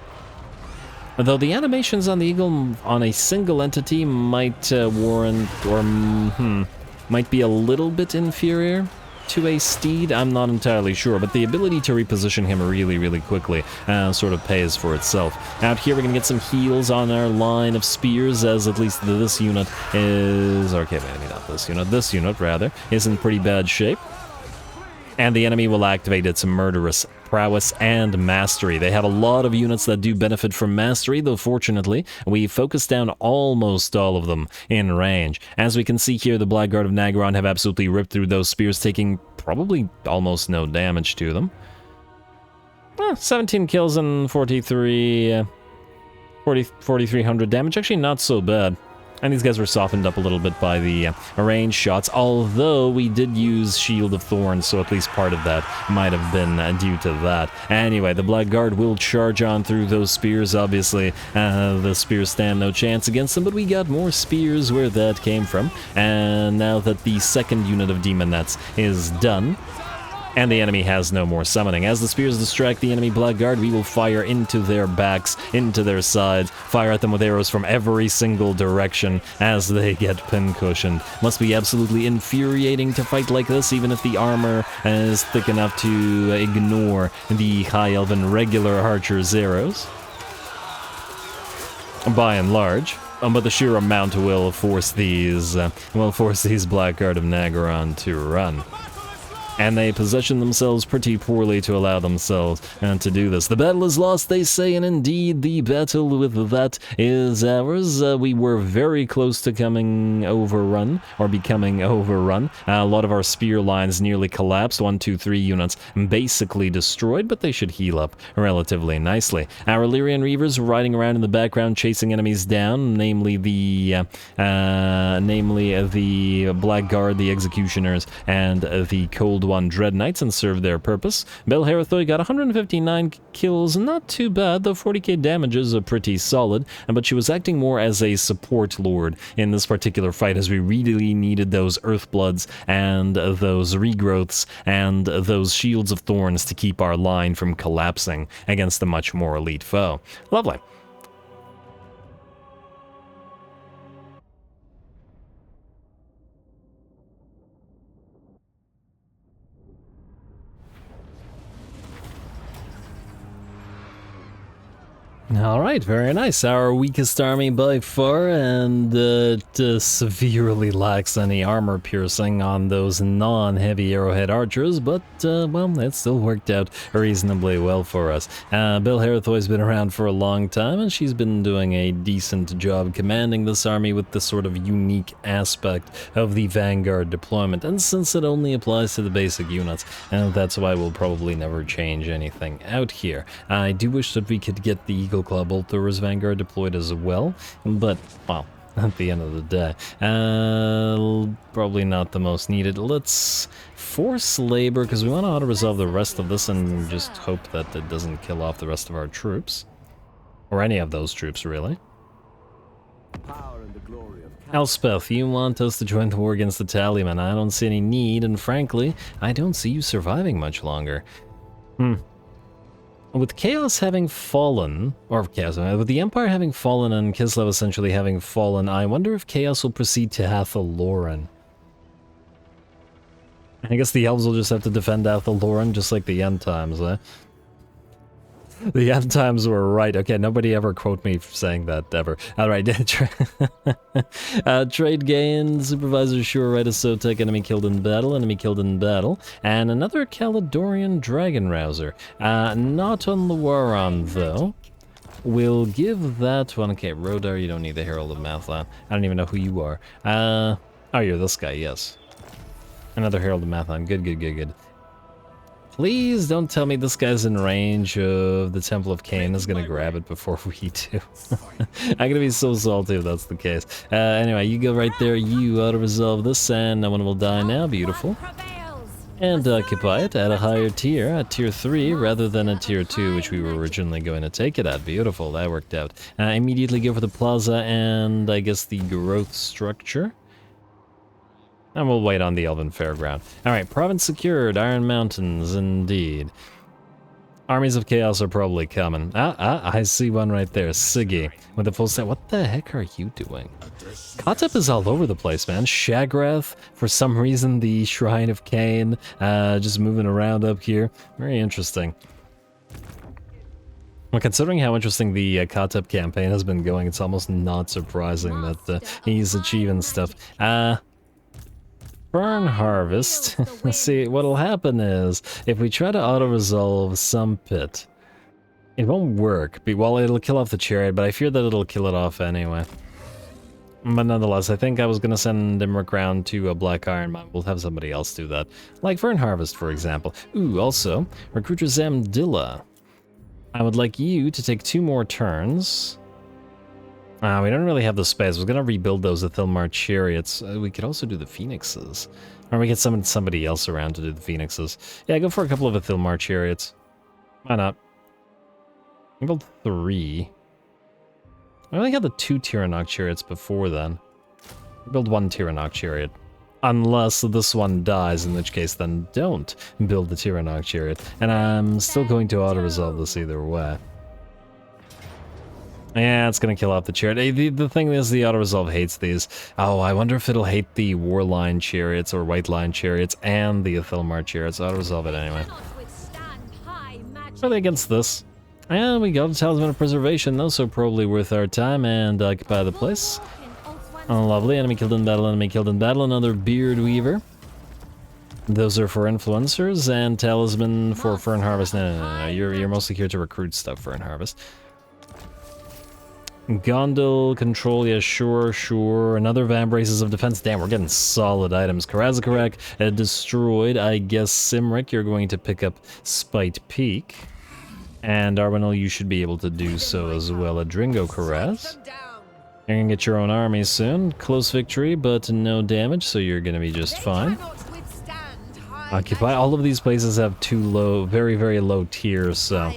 Though the animations on the eagle on a single entity might warrant, or might be a little bit inferior to a steed, I'm not entirely sure, but the ability to reposition him really quickly sort of pays for itself. Out here we're going to get some heals on our line of spears, as at least this unit is, okay, maybe not this unit rather, is in pretty bad shape. And the enemy will activate its murderous prowess and mastery. They have a lot of units that do benefit from mastery, though fortunately, we focused down almost all of them in range. As we can see here, the Blackguard of Nagaron have absolutely ripped through those spears, taking probably almost no damage to them. 17 kills and 4,300 damage. Actually, not so bad. And these guys were softened up a little bit by the range shots, although we did use Shield of Thorns, so at least part of that might have been due to that. Anyway, the Blackguard will charge on through those spears, obviously. The spears stand no chance against them, but we got more spears where that came from. And now that the second unit of Demon Nets is done, and the enemy has no more summoning. As the spears distract the enemy Blackguard, we will fire into their backs, into their sides, fire at them with arrows from every single direction as they get pincushioned. Must be absolutely infuriating to fight like this, even if the armor is thick enough to ignore the High Elven regular archer's arrows, by and large. But the sheer amount will force these Blackguard of Nagaron to run. And they position themselves pretty poorly to allow themselves to do this. The battle is lost, they say, and indeed the battle with that is ours. We were very close to becoming overrun. A lot of our spear lines nearly collapsed. 1, 2, 3 units basically destroyed, but they should heal up relatively nicely. Our Illyrian Reavers were riding around in the background chasing enemies down, namely the Blackguard, the Executioners, and the Cold One Dread Knights, and served their purpose. Bel Harathoin got 159 kills, not too bad, though 40k damage is pretty solid, but she was acting more as a support lord in this particular fight, as we really needed those Earthbloods and those regrowths and those Shields of Thorns to keep our line from collapsing against a much more elite foe. Lovely. Alright, very nice. Our weakest army by far, and it severely lacks any armor piercing on those non-heavy arrowhead archers, but, well, it still worked out reasonably well for us. Bill Harathoy's been around for a long time, and she's been doing a decent job commanding this army with the sort of unique aspect of the Vanguard deployment, and since it only applies to the basic units, that's why we'll probably never change anything out here. I do wish that we could get the Eagle Claw Bolt Throwers Vanguard deployed as well, but, well, at the end of the day, probably not the most needed. Let's force labor, because we want to auto-resolve the rest of this and just hope that it doesn't kill off the rest of our troops. Or any of those troops, really. Elspeth, you want us to join the war against the Tallyman. I don't see any need, and frankly, I don't see you surviving much longer. With Chaos having fallen, with the Empire having fallen and Kislev essentially having fallen, I wonder if Chaos will proceed to Athaloran. I guess the Elves will just have to defend Athaloran, just like the End Times, eh? The End Times were right. Okay, nobody ever quote me for saying that, ever. Alright, trade gain, Supervisor sure, right, a Sotek, enemy killed in battle, and another Caledorian Dragon Rouser. Not on the Waron, though. We'll give that one... Okay, Rodar, you don't need the Herald of Mathlan. I don't even know who you are. Oh, you're this guy, yes. Another Herald of Mathlan. Good. Please don't tell me this guy's in range of the Temple of Cain is gonna grab it before we do. I'm gonna be so salty if that's the case. Anyway, you go right there, you auto-resolve this, and no one will die now. Beautiful. And occupy it at a higher tier, at tier 3, rather than a tier 2, which we were originally going to take it at. Beautiful, that worked out. Immediately go for the plaza and, I guess, the growth structure. And we'll wait on the Elven Fairground. Alright, province secured, Iron Mountains, indeed. Armies of Chaos are probably coming. I see one right there, Siggy, with a full set. What the heck are you doing? Kotep is all over the place, man. YMWRATH, for some reason, the Shrine of Cain, just moving around up here. Very interesting. Well, considering how interesting the Kotep campaign has been going, it's almost not surprising that he's achieving stuff. Burn Harvest. See, what'll happen is, if we try to auto-resolve some pit, it won't work. Well, it'll kill off the chariot, but I fear that it'll kill it off anyway. But nonetheless, I think I was going to send Imrik round to a Black Iron Mine. We'll have somebody else do that. Like Fern Harvest, for example. Ooh, also, Recruiter Zamdilla. I would like you to take 2 more turns. We don't really have the space. I was going to rebuild those Athilmar chariots. We could also do the Phoenixes. Or we could summon somebody else around to do the Phoenixes. Yeah, go for a couple of Athilmar chariots. Why not? I build 3. I only had the 2 Tyrannok chariots before then. Build 1 Tyrannok chariot. Unless this one dies, in which case then don't build the Tyrannok chariot. And I'm still going to auto-resolve this either way. Yeah, it's gonna kill off the chariot. The thing is, the auto-resolve hates these. Oh, I wonder if it'll hate the Warline chariots or White Line chariots and the Athilmar chariots. Auto-resolve it anyway. Are they against this? And we got a Talisman of Preservation, though, so probably worth our time, and occupy the place. Oh, lovely. Enemy killed in battle, Another Beard Weaver. Those are for influencers, and Talisman for Fern Harvest. No. You're mostly here to recruit stuff, Fern Harvest. Gondel, control, yeah, sure. Another Vambraces of Defense. Damn, we're getting solid items. Karazakarak, destroyed. I guess Imrik, you're going to pick up Spite Peak. And Arwenal, you should be able to do so as well. Adringo Karaz. You're gonna get your own army soon. Close victory, but no damage, so you're gonna be just fine. Occupy. All of these places have 2 low, very, very low tiers, so...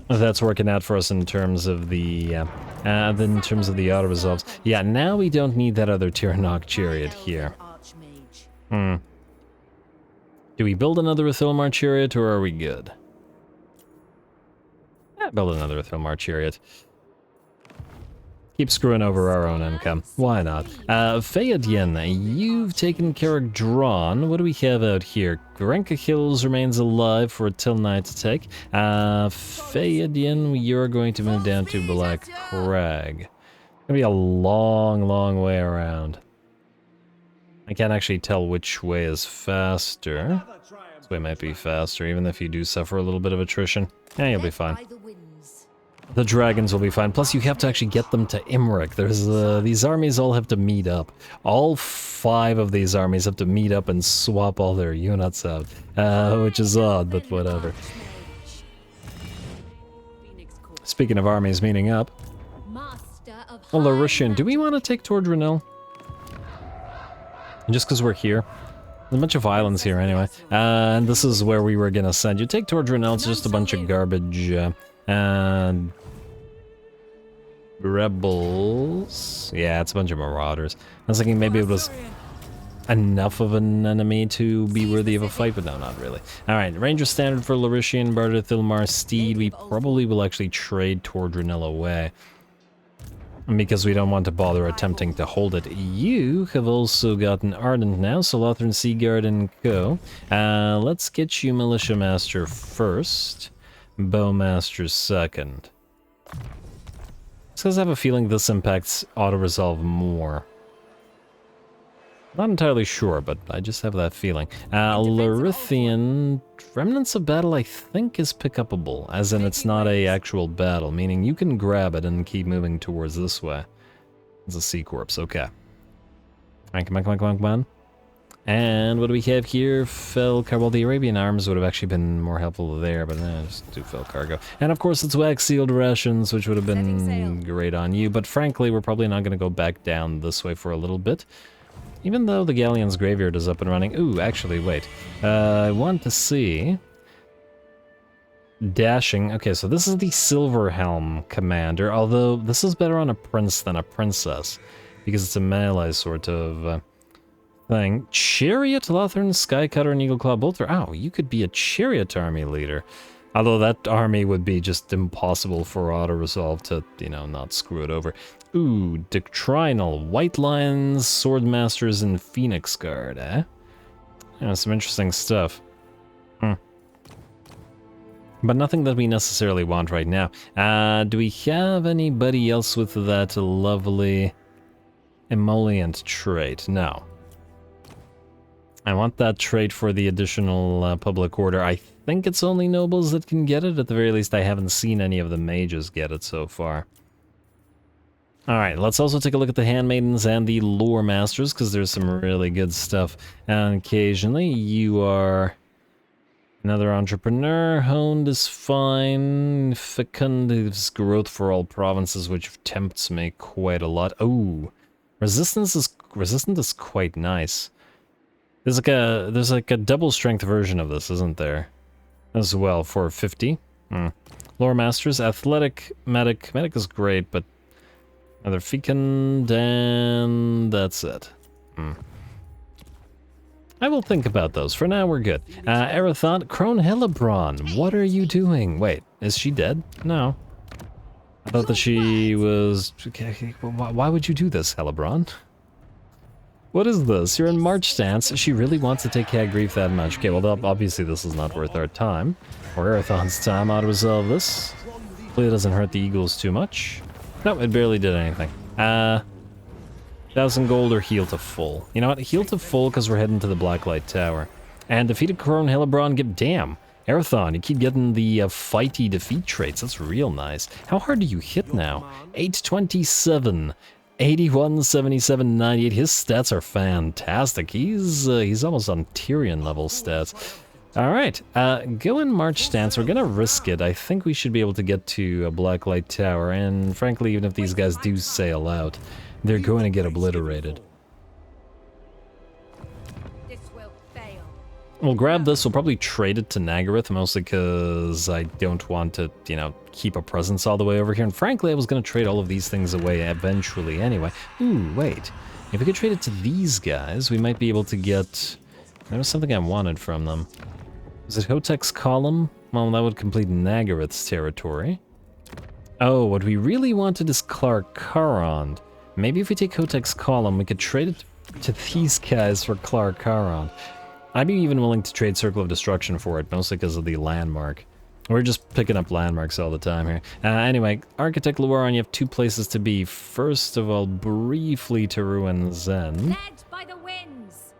That's working out for us in terms of the auto-resolves. Yeah, now we don't need that other Tyrannok chariot here. Do we build another Athilmar chariot, or are we good? Yeah, build another Athilmar chariot. Keep screwing over our own income. Why not? Fayadien, you've taken care of Drawn. What do we have out here? Grenka Hills remains alive for a till night to take. Fayadien, you're going to move down to Black Crag. It's gonna be a long, long way around. I can't actually tell which way is faster. This way might be faster, even if you do suffer a little bit of attrition. Yeah, you'll be fine. The dragons will be fine. Plus, you have to actually get them to Imrik. There's these armies all have to meet up. All 5 of these armies have to meet up and swap all their units out, which is odd, but whatever. Speaking of armies meeting up, Larishan, do we want to take toward Ruinous? Just because we're here. There's a bunch of islands here anyway. And this is where we were gonna send you. Take toward Ruinous, it's just a bunch of garbage. And rebels. Yeah, it's a bunch of marauders. I was thinking maybe it was enough of an enemy to be worthy of a fight, but no, not really. Alright, Ranger Standard for Larishan, Barter Thilmar Steed. We probably will actually trade toward Ruinous away, because we don't want to bother attempting to hold it. You have also gotten Ardent now, so Lothran Seaguard and Co. Let's get you Militia Master first. Bowmaster second. Because I have a feeling this impacts auto-resolve more. Not entirely sure, but I just have that feeling. Larithian, Remnants of Battle I think is pick-upable, as in it's not a actual battle, meaning you can grab it and keep moving towards this way. It's a C-Corpse, okay. Alright, come on, come on, come on, come on. And what do we have here? Felcar. Well, the Arabian arms would have actually been more helpful there, but just do Fel Cargo. And of course, it's wax-sealed rations, which would have been great on you. But frankly, we're probably not going to go back down this way for a little bit. Even though the Galleon's Graveyard is up and running. Ooh, actually, wait. I want to see... Dashing. Okay, so this is the Silverhelm Commander, although this is better on a Prince than a Princess, because it's a melee sort of... thing. Chariot, Lothran, Skycutter, and Eagleclaw Bolter. Oh, you could be a Chariot army leader. Although that army would be just impossible for auto-resolve to, you know, not screw it over. Ooh, Doctrinal, White Lions, Swordmasters, and Phoenix Guard, eh? Yeah, some interesting stuff. But nothing that we necessarily want right now. Do we have anybody else with that lovely emollient trait? No. I want that trait for the additional public order. I think it's only nobles that can get it. At the very least, I haven't seen any of the mages get it so far. Alright, let's also take a look at the Handmaidens and the Lore Masters, because there's some really good stuff. And occasionally, you are another entrepreneur. Honed is fine. Fecund is growth for all provinces, which tempts me quite a lot. Oh, resistant is quite nice. There's like a double strength version of this, isn't there? As well, for 50. Lore Masters, Athletic, Medic. Medic is great, but another Fecund, and that's it. I will think about those. For now, we're good. Arathon, Crone Hellebron, what are you doing? Wait, is she dead? No. I thought that she was... Okay, why would you do this, Hellebron? What is this? You're in March stance. She really wants to take Hagrief that much. Okay, well, obviously this is not worth our time. Or Arathon's time. I'll resolve this. Hopefully it doesn't hurt the Eagles too much. No, it barely did anything. 1,000 gold or heal to full. You know what? Heal to full because we're heading to the Blacklight Tower. And defeated Crone Hellebron. Damn. Arathon, you keep getting the fighty defeat traits. That's real nice. How hard do you hit now? 827. 81, 77, 98. His stats are fantastic. He's almost on Tyrion level stats. Alright, go in March stance. We're gonna risk it. I think we should be able to get to a Blacklight Tower, and frankly, even if these guys do sail out, they're going to get obliterated. This will fail. We'll grab this. We'll probably trade it to Nagaryth, mostly because I don't want to, you know, keep a presence all the way over here. And frankly, I was going to trade all of these things away eventually anyway. Ooh, wait. If we could trade it to these guys, we might be able to get... There was something I wanted from them. Is it Hotek's Column? Well, that would complete Nagaryth's territory. Oh, what we really wanted is Clark Carond. Maybe if we take Kotek's column, we could trade it to these guys for Clark Carond. I'd be even willing to trade Circle of Destruction for it, mostly because of the landmark. We're just picking up landmarks all the time here. Anyway, Architect Luaron, you have 2 places to be. First of all, briefly to Ruin's End. Led by the winds.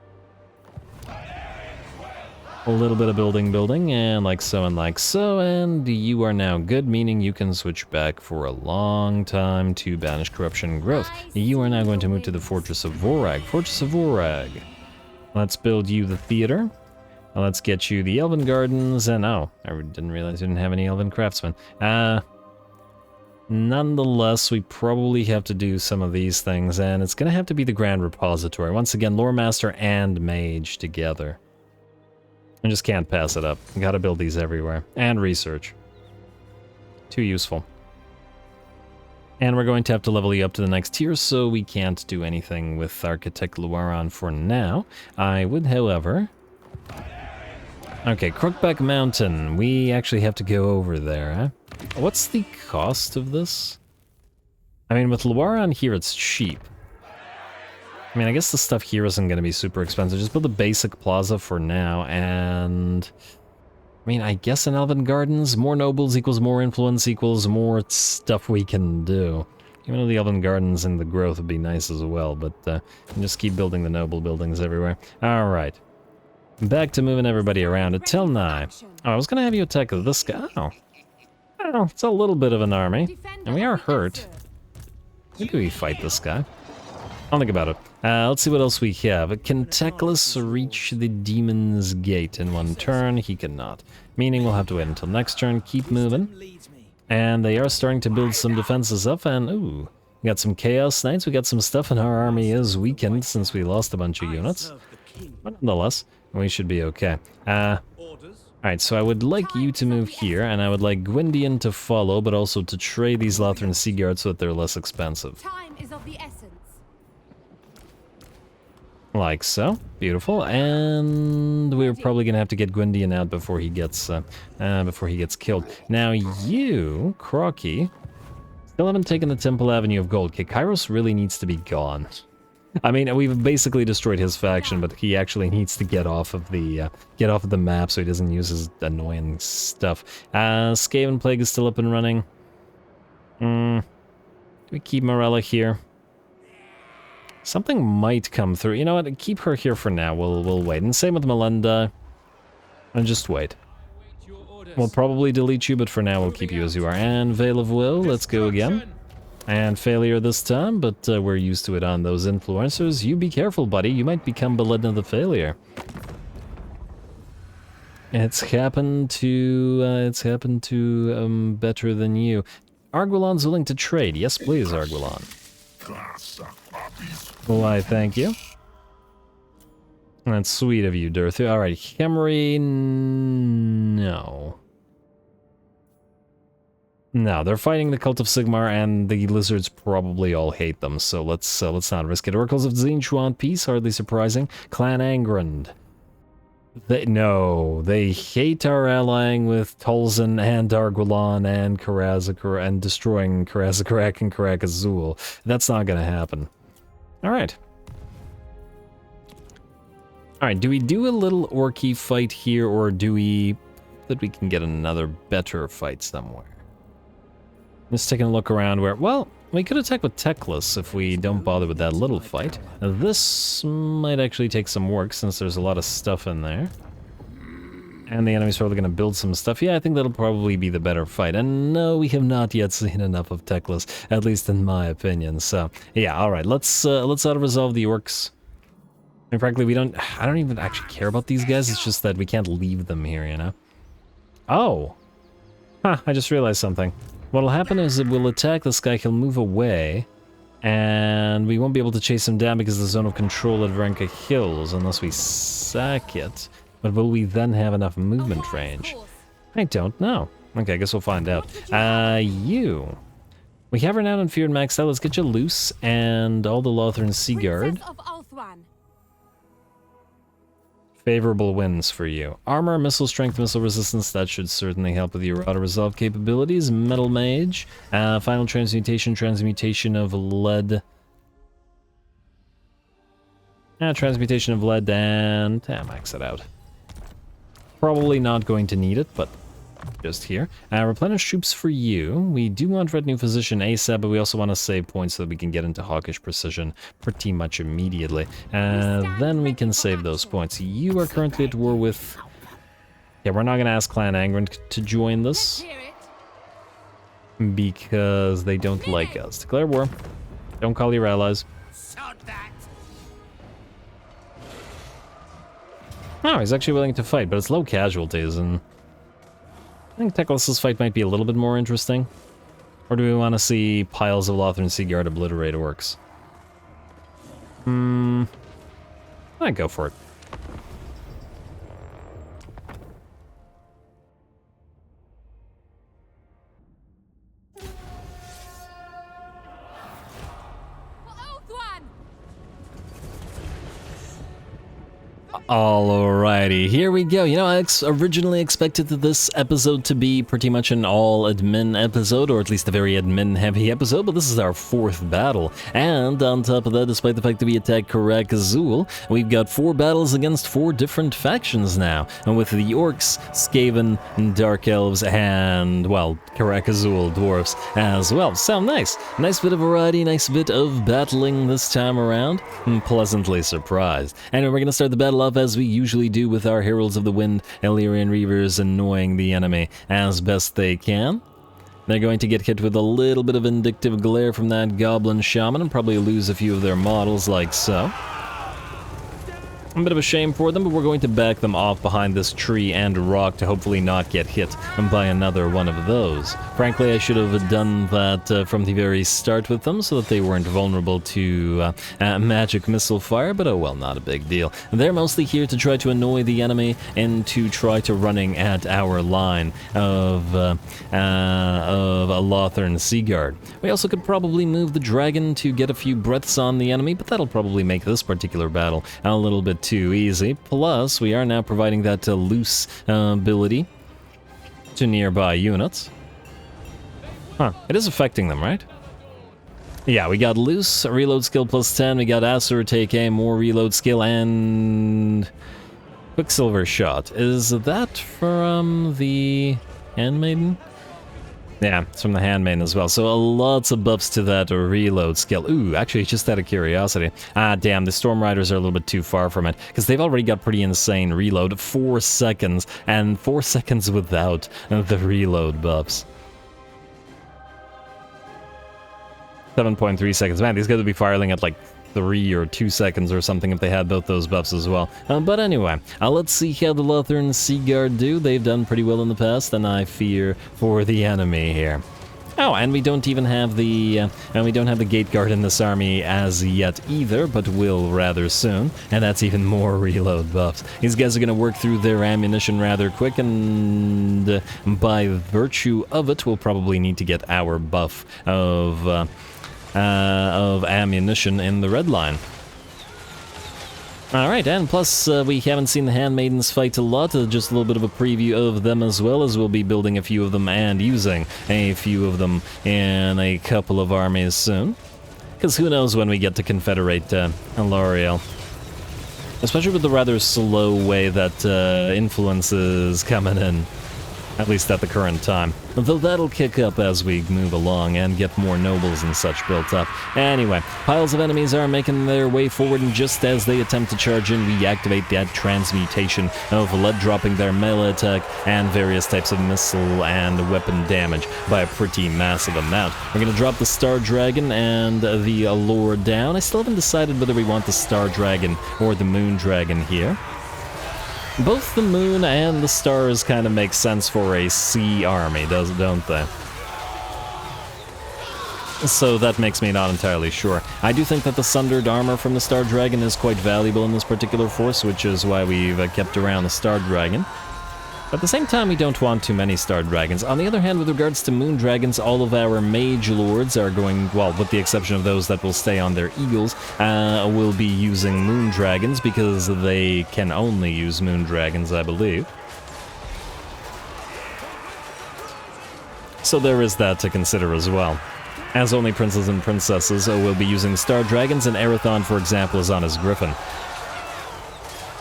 A little bit of building, and like so, and you are now good, meaning you can switch back for a long time to Banish Corruption and Growth. You are now going to move to the Fortress of Vorag. Fortress of Vorag. Let's build you the theater. Let's get you the Elven Gardens, and oh, I didn't realize we didn't have any Elven Craftsmen. Nonetheless, we probably have to do some of these things, and it's gonna have to be the Grand Repository. Once again, Lore Master and Mage together. I just can't pass it up. Gotta build these everywhere. And research. Too useful. And we're going to have to level you up to the next tier, so we can't do anything with Architect Luaron for now. I would, however... Okay, Crookback Mountain. We actually have to go over there, huh? What's the cost of this? I mean, with Luaron here, it's cheap. I mean, I guess the stuff here isn't going to be super expensive. Just build a basic plaza for now, and... I mean, I guess in Elven Gardens, more nobles equals more influence equals more stuff we can do. Even though the Elven Gardens and the growth would be nice as well, but just keep building the noble buildings everywhere. Alright. Back to moving everybody around until now. Oh, I was going to have you attack this guy. Oh, it's a little bit of an army, and we are hurt. Maybe we fight this guy. I'll think about it. Let's see what else we have. Can Teclis reach the Demon's Gate in one turn? He cannot. Meaning we'll have to wait until next turn, keep moving. And they are starting to build some defenses up, and ooh, we got some Chaos Knights, we got some stuff, and our army is weakened since we lost a bunch of units. But nonetheless, we should be okay. Alright, so I would like you to move here, and I would like Gwyndian to follow, but also to trade these Lothran Sea Guards so that they're less expensive. Time is of the essence. Like so. Beautiful. And we're probably gonna have to get Gwyndian out before he gets killed. Now you, Crocky, still haven't taken the Temple Avenue of Gold. Okay, Kairos really needs to be gone. I mean, we've basically destroyed his faction, but he actually needs to get off of the map so he doesn't use his annoying stuff. Skaven Plague is still up and running. Do we keep Morella here? Something might come through. You know what? Keep her here for now. We'll wait. And same with Melinda. And just wait. We'll probably delete you, but for now we'll keep you as you are. And Veil of Will, let's go again. And failure this time, but we're used to it on those influencers. You be careful, buddy. You might become Belidna the Failure. It's happened to better than you. Arguelon's willing to trade. Yes, please, Arguelon. Why, thank you. That's sweet of you, Durthu. Alright, Khemri, no. No, they're fighting the Cult of Sigmar, and the lizards probably all hate them, so let's not risk it. Oracles of Zinchuan Peace, hardly surprising. Clan Angrand. They hate our allying with Tolzin and Arguelon and Karazakar and destroying Karazakarak and Karak Azul. That's not gonna happen. Alright. Alright, do we do a little Orky fight here, or do we... that we can get another better fight somewhere? Just taking a look around where... well, we could attack with Teclis if we don't bother with that little fight. Now, this might actually take some work since there's a lot of stuff in there. And the enemy's probably going to build some stuff. Yeah, I think that'll probably be the better fight. And no, we have not yet seen enough of Teclis, at least in my opinion. So, yeah, alright, let's auto-resolve the orcs. And frankly, I don't even actually care about these guys, it's just that we can't leave them here, you know? Oh! Huh, I just realized something. What'll happen is it will attack this guy, he'll move away, and we won't be able to chase him down because the zone of control at Varenka Hills unless we sack it. But will we then have enough movement range? I don't know. Okay, I guess we'll find out. You. We have Renown and Fear and maxed out. Let's get you loose and all the Lothran Sea Guard. Favorable wins for you. Armor, missile strength, missile resistance, that should certainly help with your auto-resolve capabilities. Metal Mage, final transmutation of lead. Transmutation of lead and... max it out. Probably not going to need it, but just here. Replenish troops for you. We do want Retinue Physician ASAP, but we also want to save points so that we can get into Hawkish Precision pretty much immediately. Then we can save those points. You are currently at war with... Yeah, we're not going to ask Clan Angron to join this, because they don't like us. Declare war. Don't call your allies. Oh, he's actually willing to fight, but it's low casualties, and I think Teclis's fight might be a little bit more interesting. Or do we want to see piles of Lothran Seaguard obliterate orcs? I'd go for it. Alrighty, here we go. You know, I originally expected this episode to be pretty much an all-admin episode, or at least a very admin-heavy episode, but this is our 4th battle. And on top of that, despite the fact that we attacked Karak Azul, we've got 4 battles against 4 different factions now. And with the Orcs, Skaven, Dark Elves, and, well, Karak Azul Dwarves as well. So nice. Nice bit of variety, nice bit of battling this time around. I'm pleasantly surprised. Anyway, we're going to start the battle off as we usually do with our Heralds of the Wind, Illyrian Reavers, annoying the enemy as best they can. They're going to get hit with a little bit of Vindictive Glare from that Goblin Shaman and probably lose a few of their models like so. A bit of a shame for them, but we're going to back them off behind this tree and rock to hopefully not get hit by another one of those. Frankly, I should have done that from the very start with them so that they weren't vulnerable to magic missile fire, but oh well, not a big deal. They're mostly here to try to annoy the enemy and to try to running at our line of a Lothran Seaguard. We also could probably move the dragon to get a few breaths on the enemy, but that'll probably make this particular battle a little bit too easy. Plus, we are now providing that loose ability to nearby units. Huh, it is affecting them, right? Yeah, we got loose, reload skill plus 10, we got Asur take aim, more reload skill, and Quicksilver shot. Is that from the Handmaiden? Yeah, it's from the Handmaiden as well, so lots of buffs to that reload skill. Ooh, actually, just out of curiosity. Ah, damn, the Storm Riders are a little bit too far from it, because they've already got pretty insane reload. 4 seconds, and 4 seconds without the reload buffs. 7.3 seconds. Man, these guys would be firing at like 3 or 2 seconds or something if they had both those buffs as well. But anyway, let's see how the Lothran Seaguard do. They've done pretty well in the past, and I fear for the enemy here. Oh, and we don't even have the Gate Guard in this army as yet either, but will rather soon, and that's even more reload buffs. These guys are going to work through their ammunition rather quick, and by virtue of it, we'll probably need to get our buff of ammunition in the red line. Alright, and plus we haven't seen the Handmaidens fight a lot, just a little bit of a preview of them as well, as we'll be building a few of them and using a few of them in a couple of armies soon. Because who knows when we get to Confederate L'Oreal. Especially with the rather slow way that influence is coming in. At least at the current time. Though that'll kick up as we move along and get more nobles and such built up. Anyway, piles of enemies are making their way forward, and just as they attempt to charge in, we activate that transmutation of lead, dropping their melee attack and various types of missile and weapon damage by a pretty massive amount. We're going to drop the Star Dragon and the Allure down. I still haven't decided whether we want the Star Dragon or the Moon Dragon here. Both the Moon and the Stars kind of make sense for a sea army, don't they? So that makes me not entirely sure. I do think that the Sundered Armor from the Star Dragon is quite valuable in this particular force, which is why we've kept around the Star Dragon. At the same time, we don't want too many star dragons. On the other hand, with regards to moon dragons, all of our mage lords are going, well, with the exception of those that will stay on their eagles, will be using moon dragons because they can only use moon dragons, I believe. So there is that to consider as well. As only princes and princesses will be using star dragons, and Arathon, for example, is on his griffin.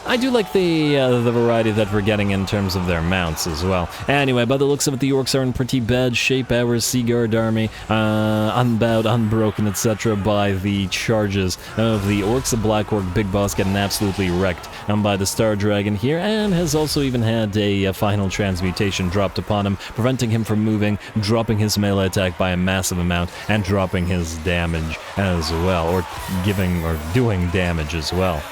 I do like the variety that we're getting in terms of their mounts as well. Anyway, by the looks of it, the orcs are in pretty bad shape. Our Sea Guard army, unbowed, unbroken, etc. by the charges of the orcs. The Black Orc Big Boss getting absolutely wrecked by the Star Dragon here, and has also even had a final transmutation dropped upon him, preventing him from moving, dropping his melee attack by a massive amount, and dropping his damage as well, or giving or doing damage as well.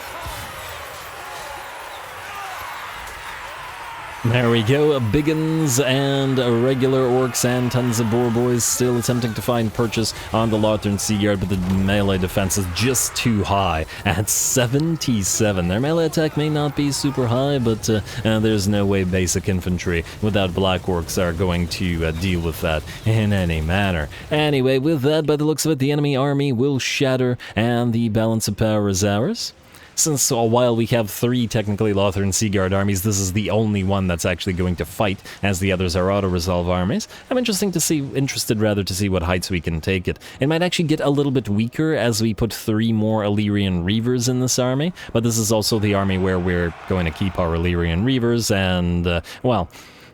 There we go, Biggins and regular orcs and tons of boar boys still attempting to find purchase on the Lothern Sea Guard, but the melee defense is just too high at 77. Their melee attack may not be super high, but there's no way basic infantry without black orcs are going to deal with that in any manner. Anyway, with that, by the looks of it, the enemy army will shatter and the balance of power is ours. Since while we have 3 technically Lothern Sea Guard armies, this is the only one that's actually going to fight, as the others are auto-resolve armies. I'm interested to see what heights we can take it. It might actually get a little bit weaker as we put 3 more Illyrian Reavers in this army, but this is also the army where we're going to keep our Illyrian Reavers, and, well,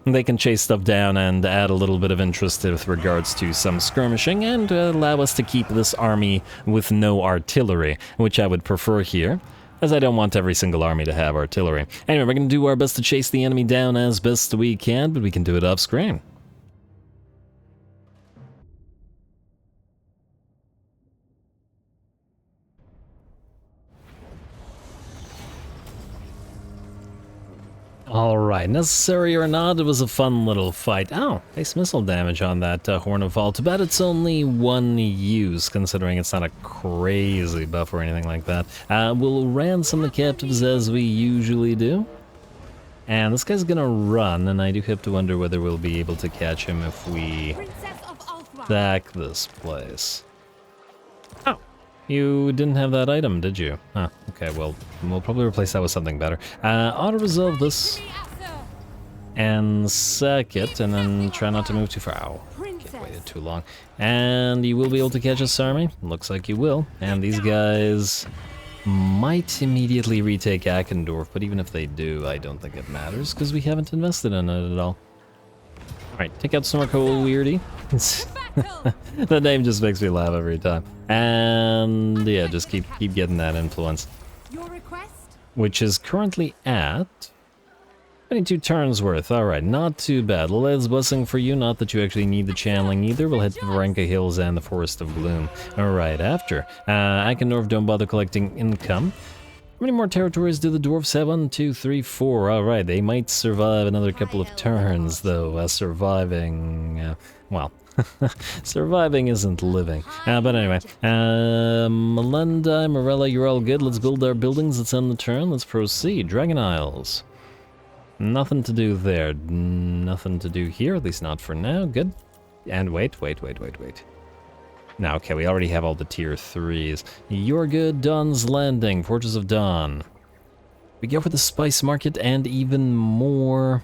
they can chase stuff down and add a little bit of interest with regards to some skirmishing, and allow us to keep this army with no artillery, which I would prefer here, as I don't want every single army to have artillery. Anyway, we're going to do our best to chase the enemy down as best we can, but we can do it off screen. Alright, necessary or not, it was a fun little fight. Oh, base missile damage on that Horn of Fall. Too bad it's only 1 use, considering it's not a crazy buff or anything like that. We'll ransom the captives as we usually do. And this guy's gonna run, and I do have to wonder whether we'll be able to catch him if we sack this place. Oh, you didn't have that item, did you? Huh, okay, well, we'll probably replace that with something better. Auto-resolve this, and sack it, and then try not to move too far. Ow, can't wait too long. And you will be able to catch this army. Looks like you will. And these guys might immediately retake Akendorf, but even if they do, I don't think it matters, because we haven't invested in it at all. Alright, take out Snorkel Weirdy. The name just makes me laugh every time. And yeah, just keep getting that influence. Your request? Which is currently at 22 turns worth. Alright, not too bad. Led's Blessing for you, not that you actually need the channeling either. We'll hit the Varenka Hills and the Forest of Gloom. Alright, after. Akendorf, don't bother collecting income. How many more territories do the dwarves have? 1, 2, 3, 4. Alright, they might survive another couple of turns, though. Surviving, well, surviving isn't living. But anyway, Melinda, Morella, you're all good. Let's build our buildings. Let's end the turn. Let's proceed. Dragon Isles. Nothing to do there. Nothing to do here, at least not for now. Good. And wait. Now, okay, we already have all the tier 3s. You're good. Dawn's Landing, Fortress of Dawn. We go for the spice market and even more.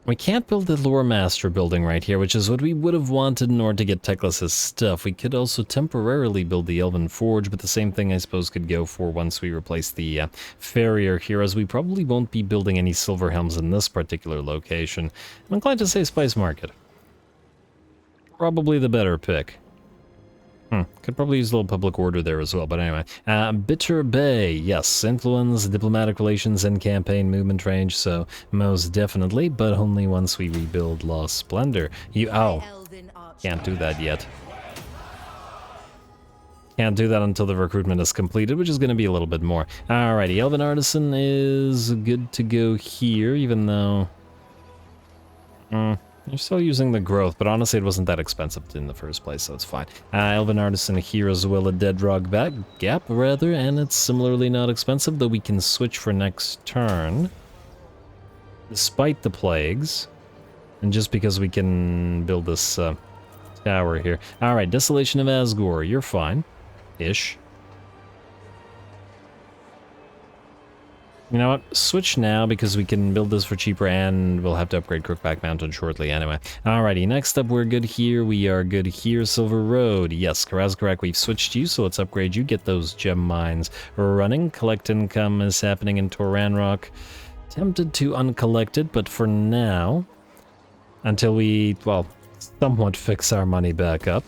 We can't build the Lore Master building right here, which is what we would have wanted in order to get Teclis's stuff. We could also temporarily build the Elven Forge, but the same thing I suppose could go for once we replace the Farrier here, as we probably won't be building any Silver Helms in this particular location. I'm inclined to say Spice Market. Probably the better pick. Could probably use a little public order there as well, but anyway. Bitter Bay, yes, influence, diplomatic relations, and campaign movement range, so most definitely, but only once we rebuild Lost Splendor. Can't do that yet. Can't do that until the recruitment is completed, which is going to be a little bit more. Alrighty, Elven Artisan is good to go here, even though... You're still using the growth, but honestly it wasn't that expensive in the first place, so it's fine. Elven Artisan here as well, a dead rock gap rather, and it's similarly not expensive, though we can switch for next turn. Despite the plagues, and just because we can build this tower here. Alright, Desolation of Asgore, you're fine. Ish. You know what? Switch now because we can build this for cheaper and we'll have to upgrade Crookback Mountain shortly anyway. Alrighty, next up we're good here. We are good here. Silver Road. Yes, Karazkarak, we've switched you, so let's upgrade you. Get those gem mines running. Collect income is happening in Toranrock. Tempted to uncollect it, but for now, until we, well, somewhat fix our money back up.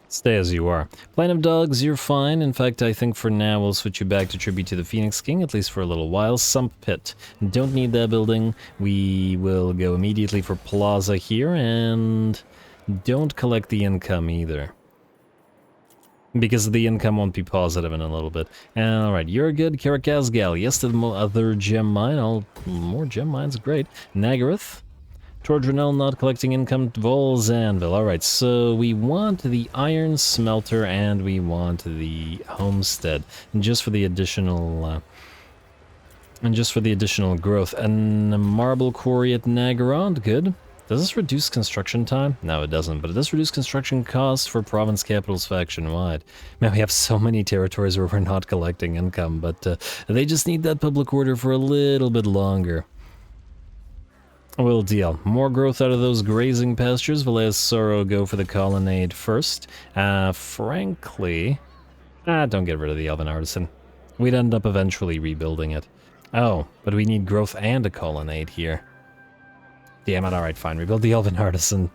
Stay as you are. Plain of Dogs, you're fine. In fact, I think for now we'll switch you back to Tribute to the Phoenix King, at least for a little while. Sump Pit. Don't need that building. We will go immediately for Plaza here, and don't collect the income either. Because the income won't be positive in a little bit. Alright, you're good. Karakazgal. Yes to the other gem mine. More gem mines, great. Nagaroth. Tordranel not collecting income. Vol's Anvil. Alright, so we want the iron smelter and we want the homestead. And just for the additional growth. And a marble quarry at Nagarond, good. Does this reduce construction time? No, it doesn't, but it does reduce construction costs for province capitals faction-wide. Man, we have so many territories where we're not collecting income, but they just need that public order for a little bit longer. We'll deal. More growth out of those grazing pastures. Velea's Sorrow go for the colonnade first. Frankly... don't get rid of the Elven Artisan. We'd end up eventually rebuilding it. Oh, but we need growth and a colonnade here. Damn it, alright, fine. Rebuild the Elven Artisan.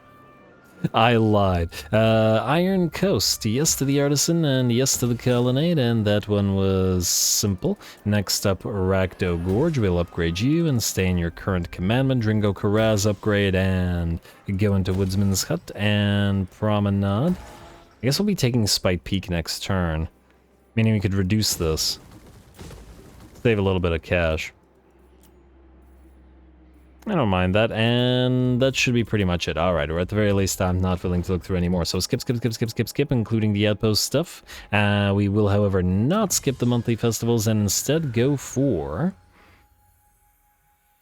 I lied. Iron Coast. Yes to the Artisan and yes to the Colonnade, and that one was simple. Next up, Rakdo Gorge. We'll upgrade you and stay in your current commandment. Dringo Karaz upgrade and go into Woodsman's Hut and Promenade. I guess we'll be taking Spite Peak next turn, meaning we could reduce this. Save a little bit of cash. I don't mind that, and that should be pretty much it. Alright, or at the very least, I'm not willing to look through anymore. So skip, including the outpost stuff. We will, however, not skip the monthly festivals and instead go for...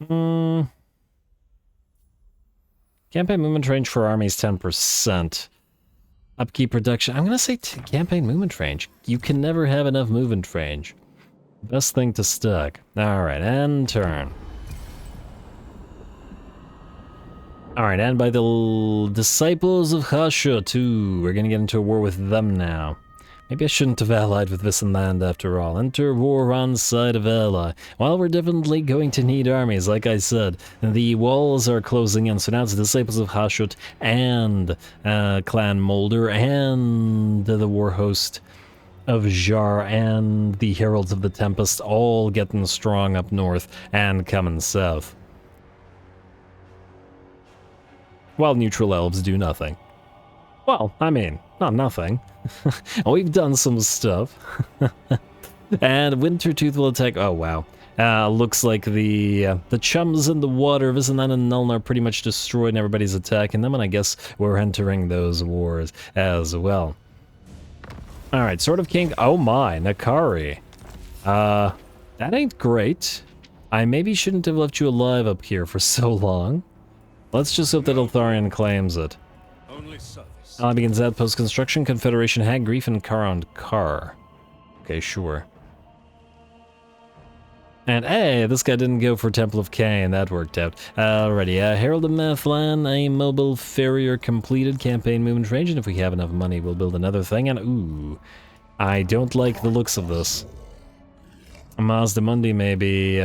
Campaign movement range for armies 10%. Upkeep production. I'm going to say campaign movement range. You can never have enough movement range. Best thing to stack. Alright, and turn. Alright, and by the Disciples of Hasha too. We're gonna get into a war with them now. Maybe I shouldn't have allied with Vissenland after all. Enter war on side of ally. Well, we're definitely going to need armies, like I said. The walls are closing in, so now it's Disciples of Hashut and Clan Molder and the war host of Jar and the Heralds of the Tempest all getting strong up north and coming south. While neutral elves do nothing. Well, I mean, not nothing. We've done some stuff. And Wintertooth will attack. Oh, wow. Looks like the chums in the water of Isenland and Nuln are pretty much destroyed and everybody's attacking them, and I guess we're entering those wars as well. Alright, Sword of King. Oh my, Nakari. That ain't great. I maybe shouldn't have left you alive up here for so long. Let's just hope that Eltharion claims it. Begins outpost construction, Confederation Hag, Grief, and Karond Kar. Okay, sure. And hey, this guy didn't go for Temple of Cain, that worked out. Alrighty, Herald of Mathlan, a mobile farrier completed, campaign movement range, and if we have enough money, we'll build another thing, and ooh, I don't like the looks of this. Mazda Mundi may be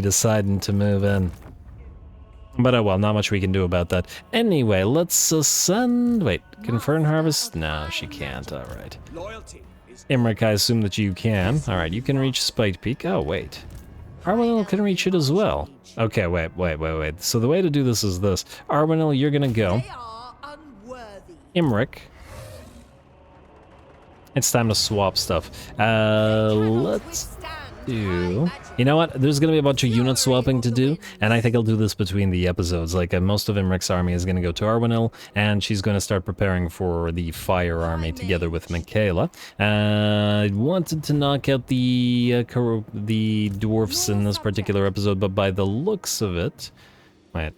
deciding to move in. But oh well, not much we can do about that. Anyway, let's ascend... Wait, can Fern harvest? No, she can't, alright. Imrik, I assume that you can. Alright, you can reach Spite Peak. Oh, wait. Arwenel can reach it as well. Okay, wait. So the way to do this is this. Arwenel, you're gonna go. Imrik. It's time to swap stuff. Let's... do... You know what? There's going to be a bunch of unit swapping to do, and I think I'll do this between the episodes. Like, most of Imrik's army is going to go to Arwenil, and she's going to start preparing for the Fire Army together with Michaela. I wanted to knock out the dwarfs in this particular episode, but by the looks of it... Wait.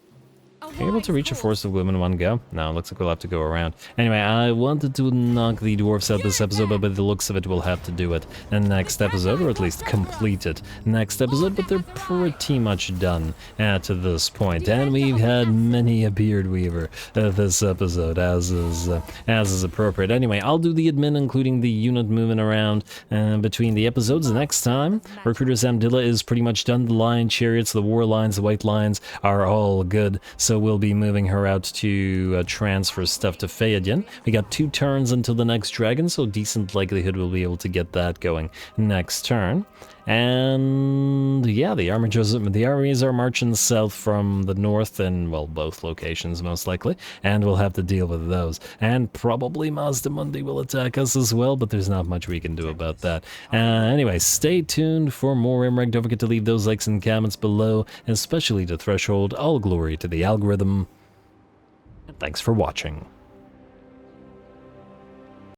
Are you able to reach a forest of gloom in one go? No, looks like we'll have to go around. Anyway, I wanted to knock the dwarfs out this episode, but by the looks of it, we'll have to do it in next episode, or at least complete it next episode, but they're pretty much done to this point. And we've had many a beard weaver this episode, as is appropriate. Anyway, I'll do the admin, including the unit moving around between the episodes next time. Recruiter Samdilla is pretty much done. The Lion Chariots, the War Lions, the White Lions are all good, so we'll be moving her out to transfer stuff to Phaedon. We got 2 turns until the next dragon, so decent likelihood we'll be able to get that going next turn. And yeah, the armies are marching south from the north in, well, both locations most likely, and we'll have to deal with those. And probably Mazdamundi will attack us as well, but there's not much we can do about that. Anyway, stay tuned for more Imrik. Don't forget to leave those likes and comments below, especially to Threshold. All glory to the algorithm. And thanks for watching.